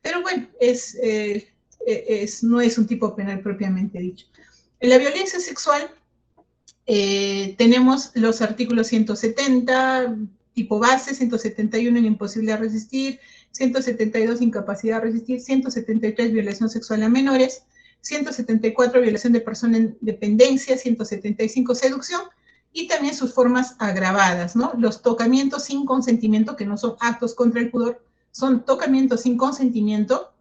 Pero bueno, no es un tipo penal propiamente dicho. En la violencia sexual tenemos los artículos 170, tipo base, 171 en imposible a resistir, 172 incapacidad a resistir, 173 violación sexual a menores, 174 violación de persona en dependencia, 175 seducción, y también sus formas agravadas, ¿no? Los tocamientos sin consentimiento, que no son actos contra el pudor, son tocamientos sin consentimiento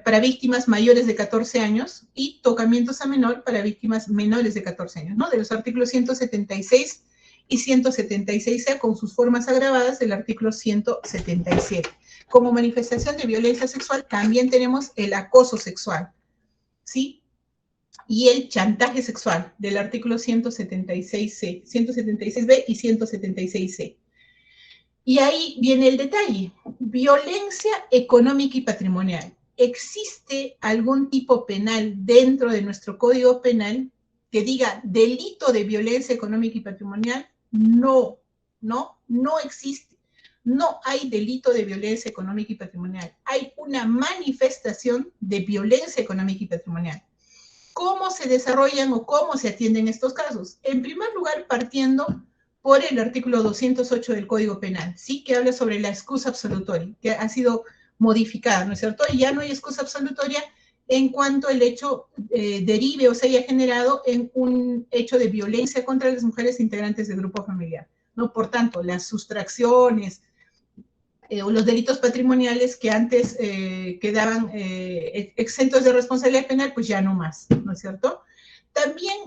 para víctimas mayores de 14 años y tocamientos a menor para víctimas menores de 14 años, ¿no? De los artículos 176 y 176A con sus formas agravadas del artículo 177. Como manifestación de violencia sexual también tenemos el acoso sexual, ¿sí? Y el chantaje sexual del artículo 176C, 176B y 176C. Y ahí viene el detalle, violencia económica y patrimonial. ¿Existe algún tipo penal dentro de nuestro Código Penal que diga delito de violencia económica y patrimonial? No, no existe. No hay delito de violencia económica y patrimonial. Hay una manifestación de violencia económica y patrimonial. ¿Cómo se desarrollan o cómo se atienden estos casos? En primer lugar, partiendo por el artículo 208 del Código Penal, ¿sí? Que habla sobre la excusa absolutoria, que ha sido modificada, ¿no es cierto? Y ya no hay excusa absolutoria en cuanto el hecho derive o se haya generado en un hecho de violencia contra las mujeres integrantes del grupo familiar, ¿no? Por tanto, las sustracciones o los delitos patrimoniales que antes quedaban exentos de responsabilidad penal, pues ya no más, ¿no es cierto? También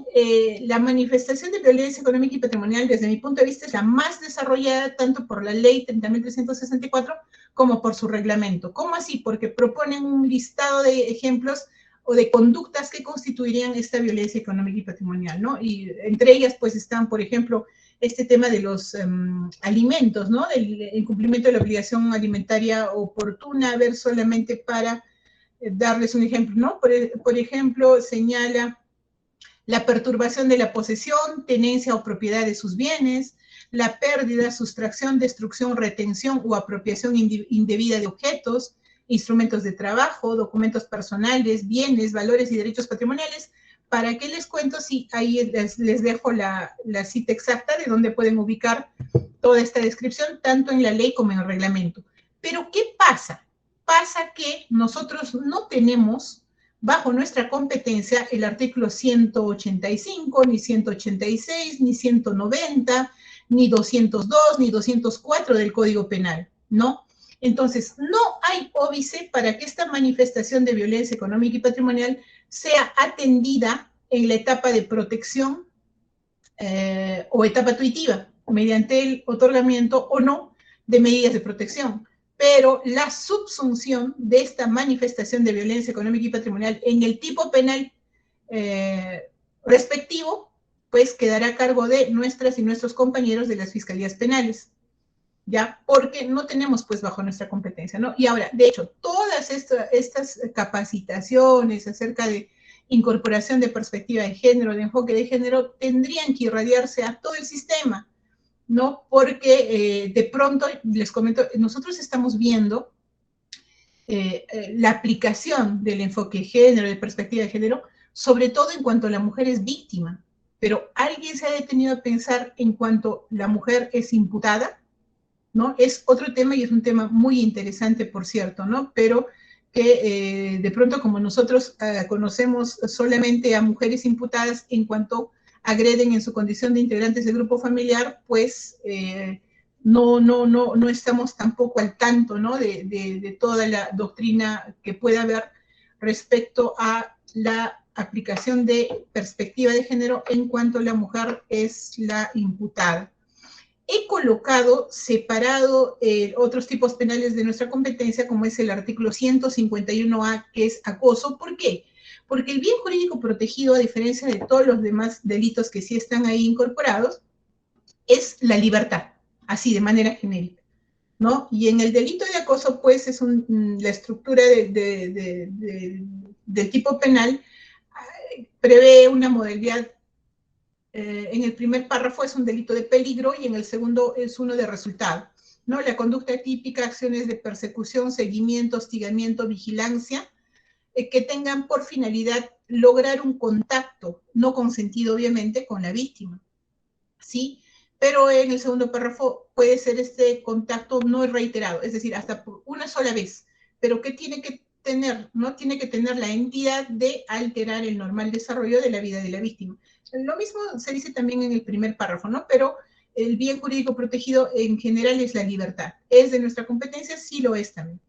la manifestación de violencia económica y patrimonial, desde mi punto de vista, es la más desarrollada tanto por la ley 30.364 como por su reglamento. ¿Cómo así? Porque proponen un listado de ejemplos o de conductas que constituirían esta violencia económica y patrimonial, ¿no? Y entre ellas, pues, están, por ejemplo, este tema de los alimentos, ¿no? El incumplimiento de la obligación alimentaria oportuna, ver solamente para darles un ejemplo, ¿no? Por ejemplo, señala la perturbación de la posesión, tenencia o propiedad de sus bienes, la pérdida, sustracción, destrucción, retención o apropiación indebida de objetos, instrumentos de trabajo, documentos personales, bienes, valores y derechos patrimoniales, ¿Para qué les cuento si ahí les dejo la cita exacta de donde pueden ubicar toda esta descripción, tanto en la ley como en el reglamento? Pero ¿qué pasa? Pasa que nosotros no tenemos bajo nuestra competencia el artículo 185, ni 186, ni 190, ni 202, ni 204 del Código Penal, ¿no? Entonces, no hay óbice para que esta manifestación de violencia económica y patrimonial sea atendida en la etapa de protección o etapa tuitiva, mediante el otorgamiento o no de medidas de protección. Pero la subsunción de esta manifestación de violencia económica y patrimonial en el tipo penal respectivo, pues quedará a cargo de nuestras y nuestros compañeros de las fiscalías penales, ¿ya? Porque no tenemos pues bajo nuestra competencia, ¿no? Y ahora, de hecho, todas estas capacitaciones acerca de incorporación de perspectiva de género, de enfoque de género, tendrían que irradiarse a todo el sistema, ¿no? Porque de pronto, les comento, nosotros estamos viendo la aplicación del enfoque de género, de perspectiva de género, sobre todo en cuanto la mujer es víctima. Pero ¿alguien se ha detenido a pensar en cuanto la mujer es imputada? ¿No? Es otro tema y es un tema muy interesante, por cierto, ¿no? Pero que de pronto como nosotros conocemos solamente a mujeres imputadas en cuanto agreden en su condición de integrantes del grupo familiar, pues no estamos tampoco al tanto, ¿no? De toda la doctrina que pueda haber respecto a la aplicación de perspectiva de género en cuanto la mujer es la imputada. He colocado separado otros tipos penales de nuestra competencia, como es el artículo 151A, que es acoso. ¿Por qué? Porque el bien jurídico protegido, a diferencia de todos los demás delitos que sí están ahí incorporados, es la libertad, así de manera genérica, ¿no? Y en el delito de acoso, pues, es la estructura del tipo penal prevé una modalidad. En el primer párrafo es un delito de peligro y en el segundo es uno de resultado, ¿no? La conducta típica, acciones de persecución, seguimiento, hostigamiento, vigilancia, que tengan por finalidad lograr un contacto, no consentido obviamente, con la víctima, ¿sí? Pero en el segundo párrafo puede ser este contacto no reiterado, es decir, hasta por una sola vez, pero que tiene que tener, ¿no? Tiene que tener la entidad de alterar el normal desarrollo de la vida de la víctima. Lo mismo se dice también en el primer párrafo, ¿no? Pero el bien jurídico protegido en general es la libertad. ¿Es de nuestra competencia? Sí lo es también.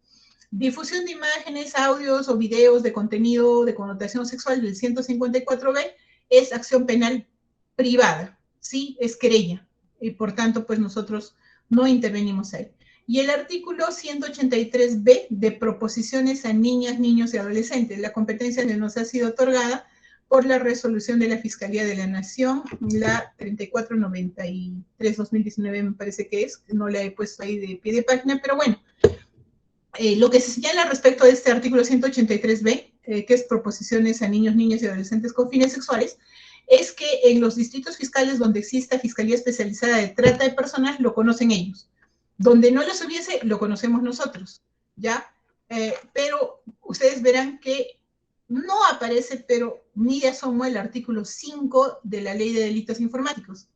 Difusión de imágenes, audios o videos de contenido de connotación sexual del 154B es acción penal privada, ¿sí? Es querella. Y por tanto, pues nosotros no intervenimos ahí. Y el artículo 183B de proposiciones a niñas, niños y adolescentes. La competencia nos ha sido otorgada por la resolución de la Fiscalía de la Nación, la 3493-2019 me parece que es, no la he puesto ahí de pie de página, pero bueno, lo que se señala respecto de este artículo 183B, que es proposiciones a niños, niñas y adolescentes con fines sexuales, es que en los distritos fiscales donde exista Fiscalía Especializada de Trata de Personas, lo conocen ellos. Donde no los hubiese, lo conocemos nosotros, ¿ya? Pero ustedes verán que no aparece, pero ni de asomo, el artículo 5 de la Ley de Delitos Informáticos,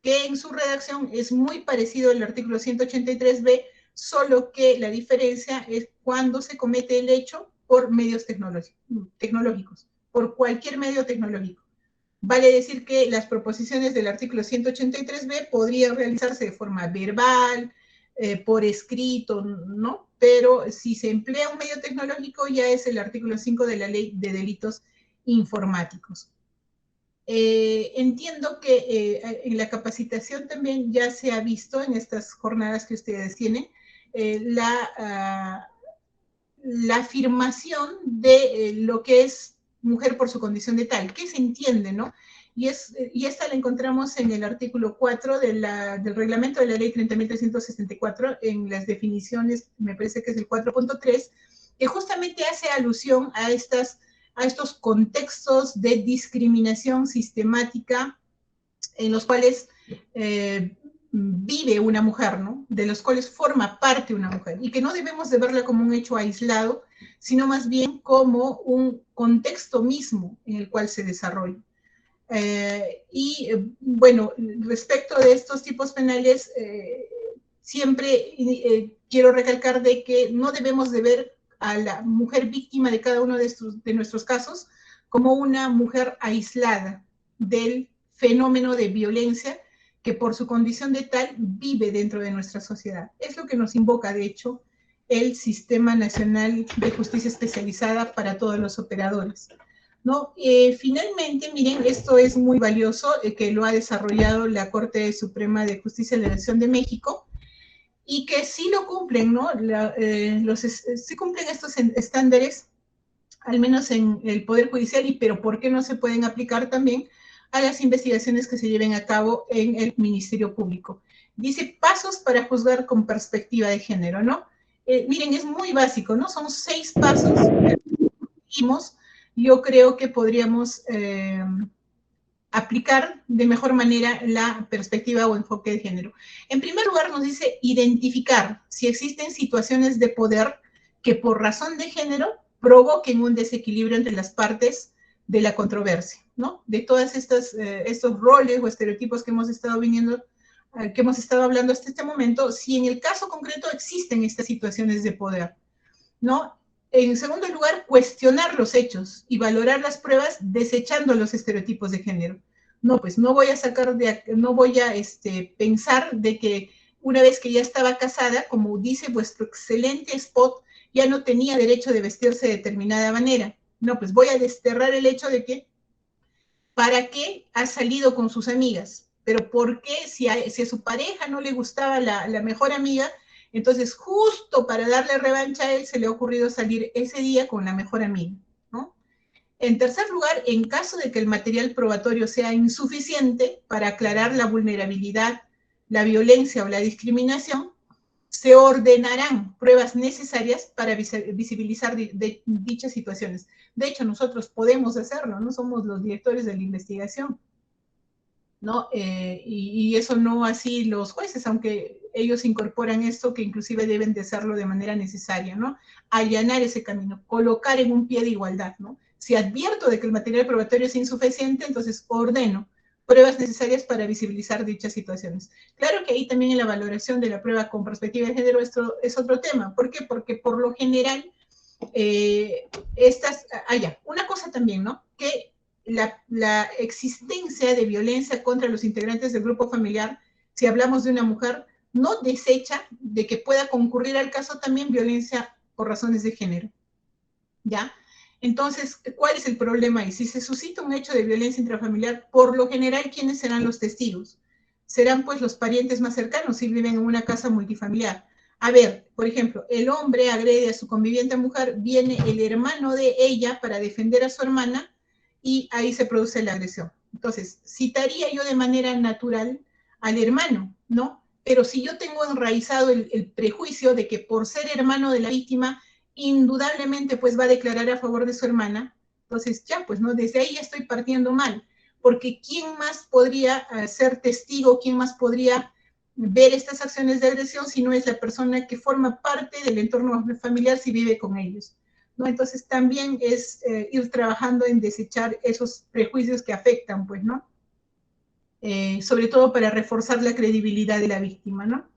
que en su redacción es muy parecido al artículo 183B, solo que la diferencia es cuando se comete el hecho por medios tecnológicos, por cualquier medio tecnológico. Vale decir que las proposiciones del artículo 183B podrían realizarse de forma verbal, por escrito, ¿no? Pero si se emplea un medio tecnológico ya es el artículo 5 de la Ley de Delitos Informáticos. Entiendo que en la capacitación también ya se ha visto en estas jornadas que ustedes tienen la afirmación de lo que es mujer por su condición de tal, que se entiende, ¿no? Y esta la encontramos en el artículo 4 del reglamento de la ley 30.364, en las definiciones, me parece que es el 4.3, que justamente hace alusión a estos contextos de discriminación sistemática en los cuales vive una mujer, ¿no? De los cuales forma parte una mujer, y que no debemos de verla como un hecho aislado, sino más bien como un contexto mismo en el cual se desarrolla. Bueno, respecto de estos tipos penales, siempre quiero recalcar de que no debemos de ver a la mujer víctima de cada uno de nuestros casos como una mujer aislada del fenómeno de violencia que por su condición de tal vive dentro de nuestra sociedad. Es lo que nos invoca, de hecho, el Sistema Nacional de Justicia Especializada para todos los operadores. ¿No? Finalmente, miren, esto es muy valioso, que lo ha desarrollado la Corte Suprema de Justicia de la Nación de México, y que sí lo cumplen, ¿no? Sí cumplen estos estándares, al menos en el Poder Judicial, pero ¿por qué no se pueden aplicar también a las investigaciones que se lleven a cabo en el Ministerio Público? Dice, pasos para juzgar con perspectiva de género, ¿no? Miren, es muy básico, ¿no? Son 6 pasos yo creo que podríamos aplicar de mejor manera la perspectiva o enfoque de género. En primer lugar, nos dice identificar si existen situaciones de poder que por razón de género provoquen un desequilibrio entre las partes de la controversia, ¿no? De todas estos roles o estereotipos que hemos estado que hemos estado hablando hasta este momento, si en el caso concreto existen estas situaciones de poder, ¿no? En segundo lugar, cuestionar los hechos y valorar las pruebas desechando los estereotipos de género. No, pues no voy a pensar de que una vez que ya estaba casada, como dice vuestro excelente spot, ya no tenía derecho de vestirse de determinada manera. No, pues voy a desterrar el hecho de que ¿para qué ha salido con sus amigas? Pero ¿por qué si a su pareja no le gustaba la mejor amiga? Entonces, justo para darle revancha a él, se le ha ocurrido salir ese día con la mejor amiga, ¿no? En tercer lugar, en caso de que el material probatorio sea insuficiente para aclarar la vulnerabilidad, la violencia o la discriminación, se ordenarán pruebas necesarias para visibilizar dichas situaciones. De hecho, nosotros podemos hacerlo, no somos los directores de la investigación, ¿no? Y eso no así los jueces, aunque ellos incorporan esto, que inclusive deben de hacerlo de manera necesaria, ¿no? Allanar ese camino, colocar en un pie de igualdad, ¿no? Si advierto de que el material probatorio es insuficiente, entonces ordeno pruebas necesarias para visibilizar dichas situaciones. Claro que ahí también en la valoración de la prueba con perspectiva de género esto es otro tema. ¿Por qué? Porque por lo general, una cosa también, ¿no? Que la existencia de violencia contra los integrantes del grupo familiar, si hablamos de una mujer, no desecha de que pueda concurrir al caso también violencia por razones de género, ¿ya? Entonces, ¿cuál es el problema ahí? Si se suscita un hecho de violencia intrafamiliar, por lo general, ¿quiénes serán los testigos? Serán pues los parientes más cercanos si viven en una casa multifamiliar. A ver, por ejemplo, el hombre agrede a su conviviente mujer, viene el hermano de ella para defender a su hermana y ahí se produce la agresión. Entonces, citaría yo de manera natural al hermano, ¿no? Pero si yo tengo enraizado el prejuicio de que por ser hermano de la víctima, indudablemente pues va a declarar a favor de su hermana, entonces ya, pues no, desde ahí ya estoy partiendo mal, porque ¿quién más podría ser testigo, quién más podría ver estas acciones de agresión si no es la persona que forma parte del entorno familiar si vive con ellos? ¿No? Entonces también es ir trabajando en desechar esos prejuicios que afectan, pues, ¿no? Sobre todo para reforzar la credibilidad de la víctima, ¿no?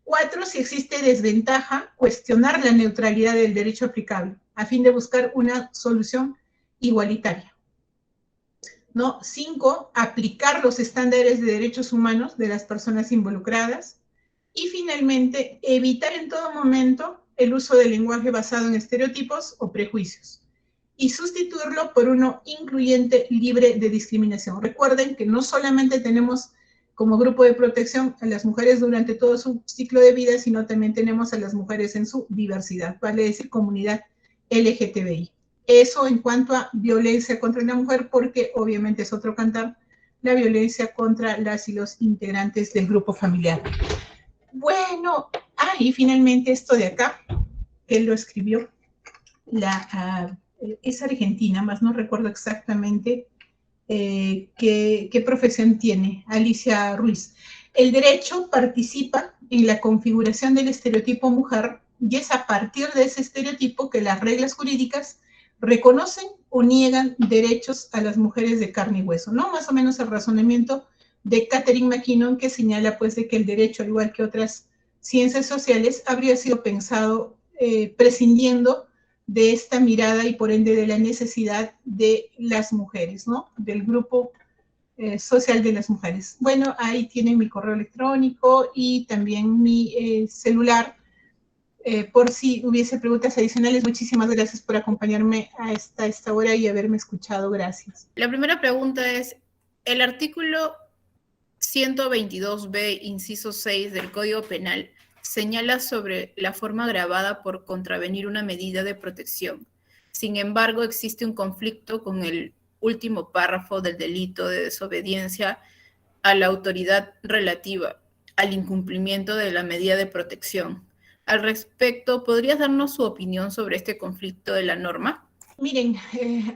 4, si existe desventaja, cuestionar la neutralidad del derecho aplicable, a fin de buscar una solución igualitaria. ¿No? 5, aplicar los estándares de derechos humanos de las personas involucradas. Y finalmente, evitar en todo momento el uso del lenguaje basado en estereotipos o prejuicios y sustituirlo por uno incluyente, libre de discriminación. Recuerden que no solamente tenemos como grupo de protección a las mujeres durante todo su ciclo de vida, sino también tenemos a las mujeres en su diversidad, vale decir, comunidad LGTBI. Eso en cuanto a violencia contra la mujer, porque obviamente es otro cantar, la violencia contra las y los integrantes del grupo familiar. Bueno, y finalmente esto de acá, que él lo escribió, es argentina, más no recuerdo exactamente qué profesión tiene, Alicia Ruiz. El derecho participa en la configuración del estereotipo mujer y es a partir de ese estereotipo que las reglas jurídicas reconocen o niegan derechos a las mujeres de carne y hueso, ¿no? Más o menos el razonamiento de Catherine McKinnon, que señala pues de que el derecho, al igual que otras ciencias sociales, habría sido pensado prescindiendo de esta mirada y por ende de la necesidad de las mujeres, ¿no? Del grupo social de las mujeres. Bueno, ahí tienen mi correo electrónico y también mi celular. Por si hubiese preguntas adicionales, muchísimas gracias por acompañarme a esta hora y haberme escuchado. Gracias. La primera pregunta es, el artículo 122b, inciso 6 del Código Penal señala sobre la forma agravada por contravenir una medida de protección. Sin embargo, existe un conflicto con el último párrafo del delito de desobediencia a la autoridad relativa al incumplimiento de la medida de protección. Al respecto, ¿podrías darnos su opinión sobre este conflicto de la norma? Miren,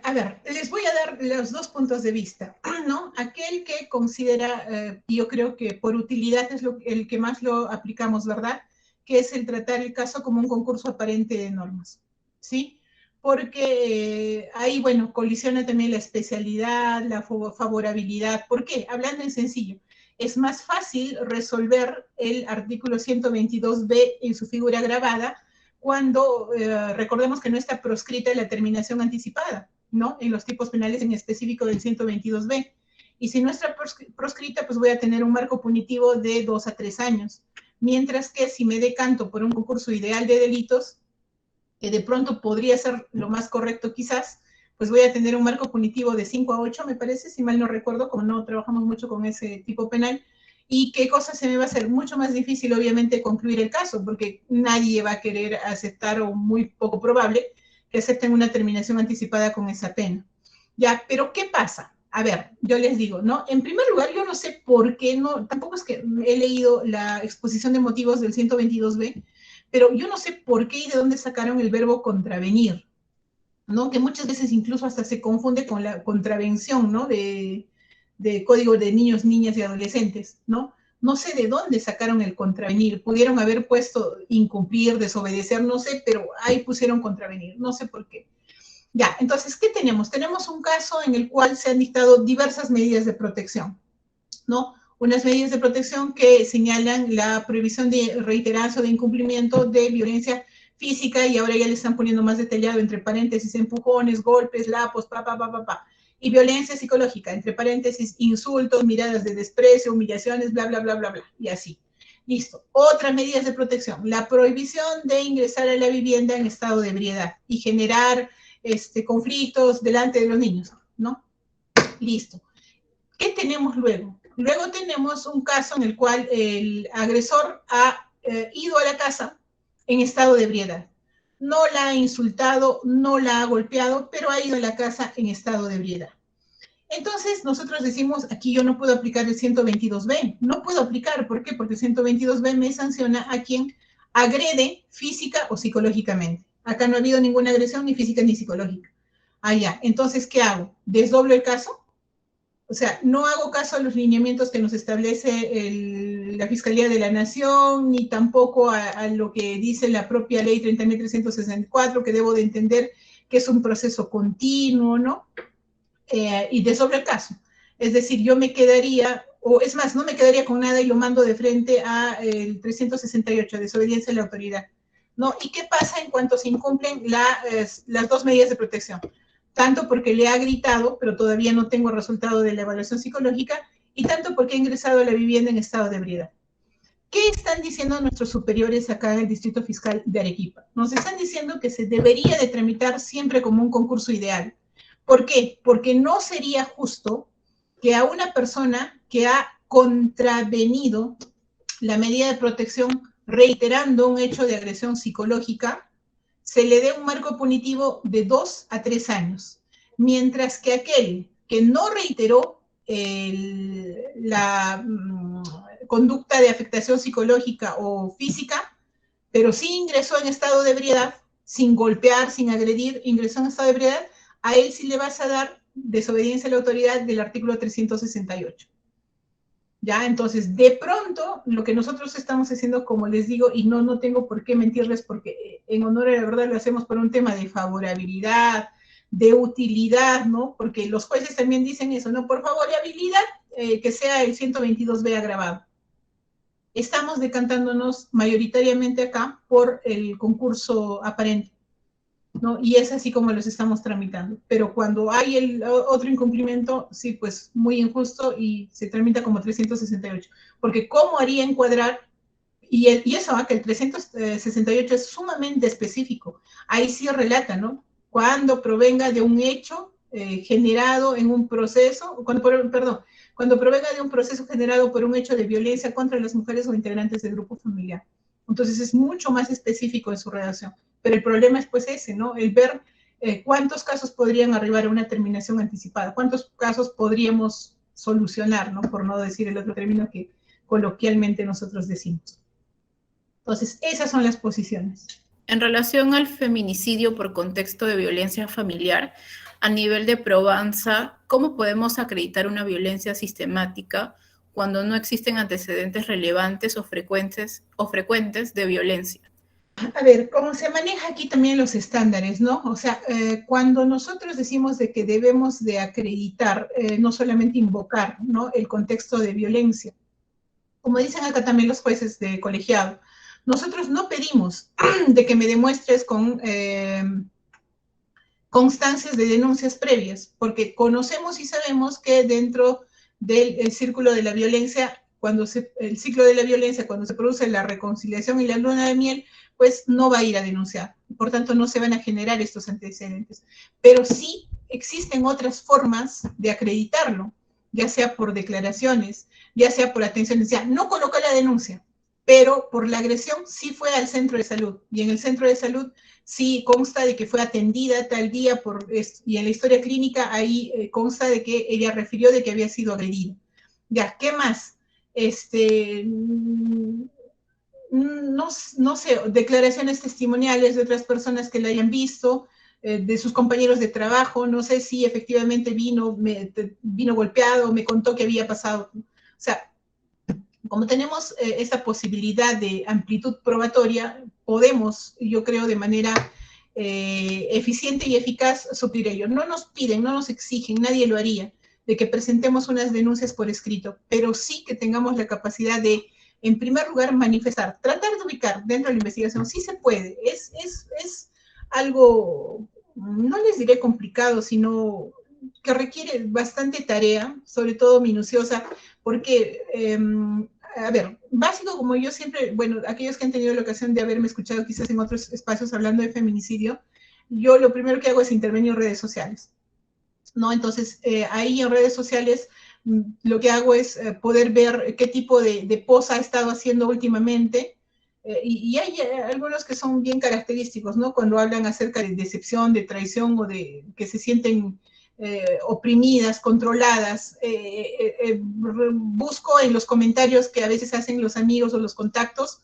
a ver, les voy a dar los dos puntos de vista, ¿no? Aquel que considera, yo creo que por utilidad es el que más lo aplicamos, ¿verdad? Que es el tratar el caso como un concurso aparente de normas, ¿sí? Porque ahí, bueno, colisiona también la especialidad, la favorabilidad. ¿Por qué? Hablando en sencillo, es más fácil resolver el artículo 122b en su figura grabada cuando recordemos que no está proscrita la terminación anticipada, ¿no? En los tipos penales en específico del 122b. Y si no está proscrita, pues voy a tener un marco punitivo de 2 a 3 años. Mientras que si me decanto por un concurso ideal de delitos, que de pronto podría ser lo más correcto quizás, pues voy a tener un marco punitivo de 5 a 8, me parece, si mal no recuerdo, como no trabajamos mucho con ese tipo penal. ¿Y qué cosa se me va a hacer? Mucho más difícil, obviamente, concluir el caso, porque nadie va a querer aceptar, o muy poco probable, que acepten una terminación anticipada con esa pena. Ya, pero ¿qué pasa? A ver, yo les digo, ¿no? En primer lugar, yo no sé por qué, no, tampoco es que he leído la exposición de motivos del 122b, pero yo no sé por qué y de dónde sacaron el verbo contravenir, ¿no? Que muchas veces incluso hasta se confunde con la contravención, ¿no? De código de niños, niñas y adolescentes, ¿no? No sé de dónde sacaron el contravenir. Pudieron haber puesto incumplir, desobedecer, no sé, pero ahí pusieron contravenir, no sé por qué. Ya, entonces, ¿qué tenemos? Tenemos un caso en el cual se han dictado diversas medidas de protección, ¿no? Unas medidas de protección que señalan la prohibición de reiteración o de incumplimiento de violencia física, y ahora ya le están poniendo más detallado, entre paréntesis, empujones, golpes, lapos, y violencia psicológica, entre paréntesis, insultos, miradas de desprecio, humillaciones, bla, bla, bla, bla, bla, y así. Listo. Otras medidas de protección. La prohibición de ingresar a la vivienda en estado de ebriedad y generar conflictos delante de los niños, ¿no? Listo. ¿Qué tenemos luego? Luego tenemos un caso en el cual el agresor ha ido a la casa en estado de ebriedad. No la ha insultado, no la ha golpeado, pero ha ido a la casa en estado de ebriedad. Entonces, nosotros decimos, aquí yo no puedo aplicar el 122b. No puedo aplicar, ¿por qué? Porque el 122b me sanciona a quien agrede física o psicológicamente. Acá no ha habido ninguna agresión, ni física ni psicológica. Ah, ya. Entonces, ¿qué hago? ¿Desdoblo el caso? O sea, no hago caso a los lineamientos que nos establece la Fiscalía de la Nación, ni tampoco a lo que dice la propia ley 30.364, que debo de entender que es un proceso continuo, ¿no? Y desdoblo el caso. Es decir, yo me quedaría, o es más, no me quedaría con nada y lo mando de frente al 368, desobediencia a la autoridad, ¿no? ¿Y qué pasa en cuanto se incumplen las dos medidas de protección? Tanto porque le ha gritado, pero todavía no tengo resultado de la evaluación psicológica, y tanto porque ha ingresado a la vivienda en estado de ebriedad. ¿Qué están diciendo nuestros superiores acá en el Distrito Fiscal de Arequipa? Nos están diciendo que se debería de tramitar siempre como un concurso ideal. ¿Por qué? Porque no sería justo que a una persona que ha contravenido la medida de protección reiterando un hecho de agresión psicológica, se le dé un marco punitivo de 2 a 3 años, mientras que aquel que no reiteró la conducta de afectación psicológica o física, pero sí ingresó en estado de ebriedad, sin golpear, sin agredir, ingresó en estado de ebriedad, a él sí le vas a dar desobediencia a la autoridad del artículo 368. ¿ya? Entonces, de pronto, lo que nosotros estamos haciendo, como les digo, y no tengo por qué mentirles, porque en honor a la verdad lo hacemos por un tema de favorabilidad, de utilidad, ¿no? Porque los jueces también dicen eso, ¿no? Por favorabilidad, que sea el 122B agravado. Estamos decantándonos mayoritariamente acá por el concurso aparente, ¿no? Y es así como los estamos tramitando. Pero cuando hay el otro incumplimiento, sí, pues muy injusto y se tramita como 368. Porque ¿cómo haría encuadrar? Y eso, que el 368 es sumamente específico. Ahí sí relata, ¿no? Cuando provenga de un hecho generado en un proceso, cuando provenga de un proceso generado por un hecho de violencia contra las mujeres o integrantes del grupo familiar. Entonces es mucho más específico en su redacción. Pero el problema es pues ese, ¿no? El ver cuántos casos podrían arribar a una terminación anticipada, cuántos casos podríamos solucionar, ¿no? Por no decir el otro término que coloquialmente nosotros decimos. Entonces, esas son las posiciones. En relación al feminicidio por contexto de violencia familiar, a nivel de probanza, ¿cómo podemos acreditar una violencia sistemática cuando no existen antecedentes relevantes o frecuentes de violencia? A ver, cómo se maneja aquí también los estándares, ¿no? O sea, cuando nosotros decimos de que debemos de acreditar, no solamente invocar, ¿no? El contexto de violencia, como dicen acá también los jueces de colegiado, nosotros no pedimos de que me demuestres con constancias de denuncias previas, porque conocemos y sabemos que dentro del círculo de la violencia, el ciclo de la violencia, cuando se produce la reconciliación y la luna de miel, pues no va a ir a denunciar. Por tanto, no se van a generar estos antecedentes. Pero sí existen otras formas de acreditarlo, ya sea por declaraciones, ya sea por atenciones. Ya no colocó la denuncia, pero por la agresión sí fue al centro de salud. Y en el centro de salud sí consta de que fue atendida tal día y en la historia clínica ahí consta de que ella refirió de que había sido agredida. Ya, ¿qué más? No sé, declaraciones testimoniales de otras personas que la hayan visto, de sus compañeros de trabajo, no sé si efectivamente vino golpeado, me contó que había pasado. O sea, como tenemos esta posibilidad de amplitud probatoria, podemos, yo creo, de manera eficiente y eficaz suplir ello. No nos piden, no nos exigen, nadie lo haría, de que presentemos unas denuncias por escrito, pero sí que tengamos la capacidad de, en primer lugar, manifestar, tratar de ubicar dentro de la investigación, sí se puede, es algo, no les diré complicado, sino que requiere bastante tarea, sobre todo minuciosa, porque, a ver, básico como yo siempre, bueno, aquellos que han tenido la ocasión de haberme escuchado quizás en otros espacios hablando de feminicidio, yo lo primero que hago es intervenir en redes sociales, ¿no? Entonces, ahí en redes sociales lo que hago es poder ver qué tipo de post ha estado haciendo últimamente, y hay algunos que son bien característicos, ¿no? Cuando hablan acerca de decepción, de traición o de que se sienten oprimidas, controladas, busco en los comentarios que a veces hacen los amigos o los contactos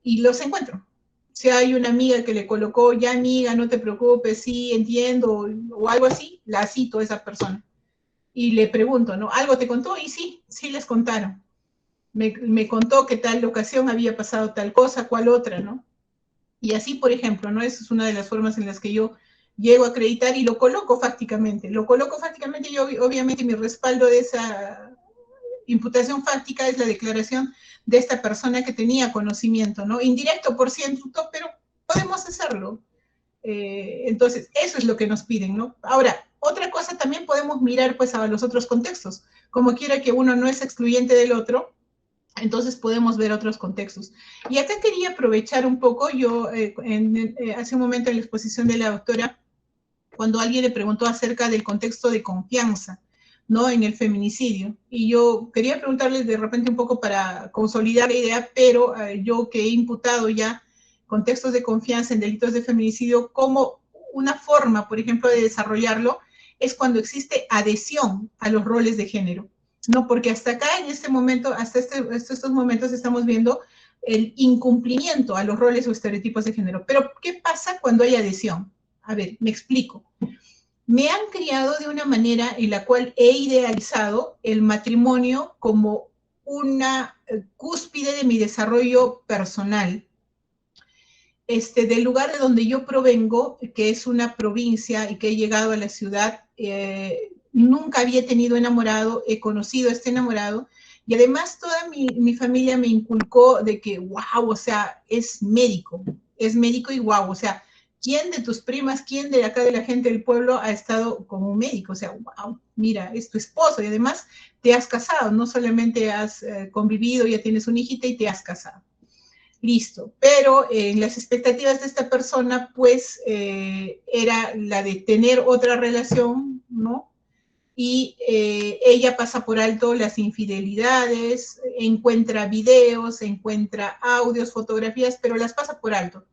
y los encuentro. Si hay una amiga que le colocó, ya amiga, no te preocupes, sí, entiendo, o algo así, la cito a esa persona. Y le pregunto, ¿no? ¿Algo te contó? Y sí, sí les contaron. Me contó que tal ocasión había pasado tal cosa, cual otra, ¿no? Y así, por ejemplo, ¿no? Esa es una de las formas en las que yo llego a acreditar y lo coloco fácticamente. Lo coloco fácticamente y obviamente mi respaldo de esa imputación fáctica es la declaración de esta persona que tenía conocimiento, ¿no? Indirecto, por cierto, pero podemos hacerlo. Entonces, eso es lo que nos piden, ¿no? Ahora, otra cosa también podemos mirar pues a los otros contextos. Como quiera que uno no es excluyente del otro, entonces podemos ver otros contextos. Y acá quería aprovechar un poco, yo hace un momento en la exposición de la doctora, cuando alguien le preguntó acerca del contexto de confianza, ¿no? En el feminicidio. Y yo quería preguntarles de repente un poco para consolidar la idea, pero yo que he imputado ya contextos de confianza en delitos de feminicidio, como una forma, por ejemplo, de desarrollarlo, es cuando existe adhesión a los roles de género. No, porque hasta acá, en este momento, hasta estos momentos estamos viendo el incumplimiento a los roles o estereotipos de género. Pero, ¿qué pasa cuando hay adhesión? A ver, me explico. Me han criado de una manera en la cual he idealizado el matrimonio como una cúspide de mi desarrollo personal. Del lugar de donde yo provengo, que es una provincia y que he llegado a la ciudad, nunca había tenido enamorado, he conocido a este enamorado, y además toda mi familia me inculcó de que, wow, o sea, es médico y wow, o sea, ¿quién de tus primas, quién de acá de la gente del pueblo ha estado con un médico? O sea, wow, mira, es tu esposo y además te has casado, no solamente has convivido, ya tienes una hijita y te has casado. Listo, pero las expectativas de esta persona, pues, era la de tener otra relación, ¿no? Y ella pasa por alto las infidelidades, encuentra videos, encuentra audios, fotografías, pero las pasa por alto.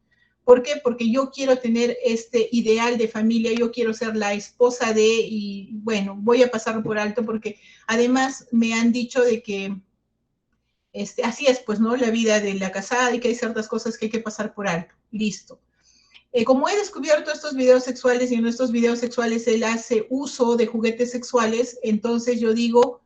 ¿Por qué? Porque yo quiero tener este ideal de familia, yo quiero ser la esposa de, y bueno, voy a pasarlo por alto porque además me han dicho de que así es, pues, ¿no? La vida de la casada y que hay ciertas cosas que hay que pasar por alto. Listo. Como he descubierto estos videos sexuales y en estos videos sexuales él hace uso de juguetes sexuales, entonces yo digo,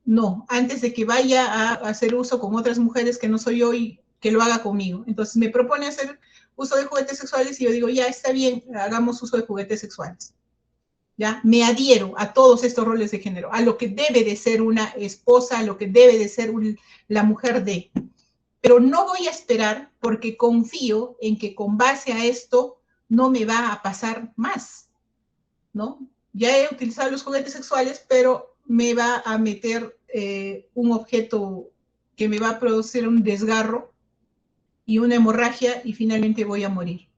no, antes de que vaya a hacer uso con otras mujeres que no soy yo y que lo haga conmigo. Entonces me propone hacer uso de juguetes sexuales y yo digo, ya está bien, hagamos uso de juguetes sexuales. ¿Ya? Me adhiero a todos estos roles de género, a lo que debe de ser una esposa, a lo que debe de ser la mujer de. Pero no voy a esperar porque confío en que con base a esto no me va a pasar más, ¿no? Ya he utilizado los juguetes sexuales, pero me va a meter un objeto que me va a producir un desgarro y una hemorragia y finalmente voy a morir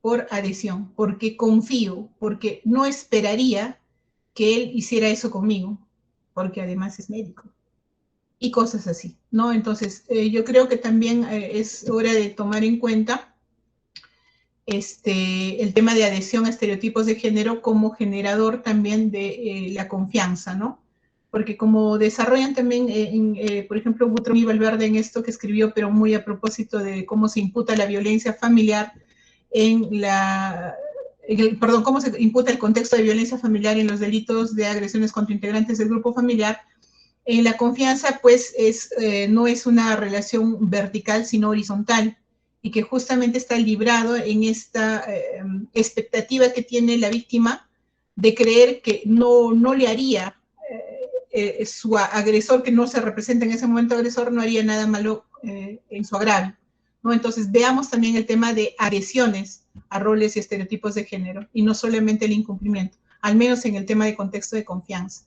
por adhesión, porque confío, porque no esperaría que él hiciera eso conmigo, porque además es médico. Y cosas así, ¿no? Entonces, yo creo que también es hora de tomar en cuenta el tema de adhesión a estereotipos de género como generador también de la confianza, ¿no? Porque como desarrollan también, por ejemplo, Butrón y Valverde en esto que escribió, pero muy a propósito de cómo se imputa la violencia familiar perdón, cómo se imputa el contexto de violencia familiar en los delitos de agresiones contra integrantes del grupo familiar. La confianza, pues, no es una relación vertical, sino horizontal, y que justamente está librado en esta expectativa que tiene la víctima de creer que no le haría su agresor, que no se representa en ese momento agresor, no haría nada malo en su agravio, ¿no? Entonces, veamos también el tema de adhesiones a roles y estereotipos de género, y no solamente el incumplimiento, al menos en el tema de contexto de confianza.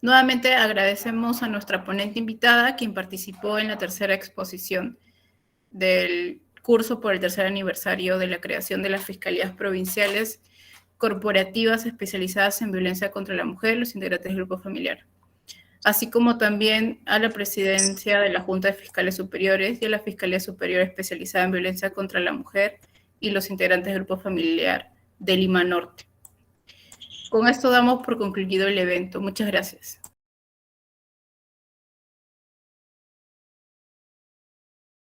Nuevamente agradecemos a nuestra ponente invitada, quien participó en la tercera exposición del curso por el tercer aniversario de la creación de las Fiscalías Provinciales Corporativas especializadas en violencia contra la mujer y los integrantes del grupo familiar, así como también a la presidencia de la Junta de Fiscales Superiores y a la Fiscalía Superior especializada en violencia contra la mujer y los integrantes del grupo familiar de Lima Norte. Con esto damos por concluido el evento. Muchas gracias.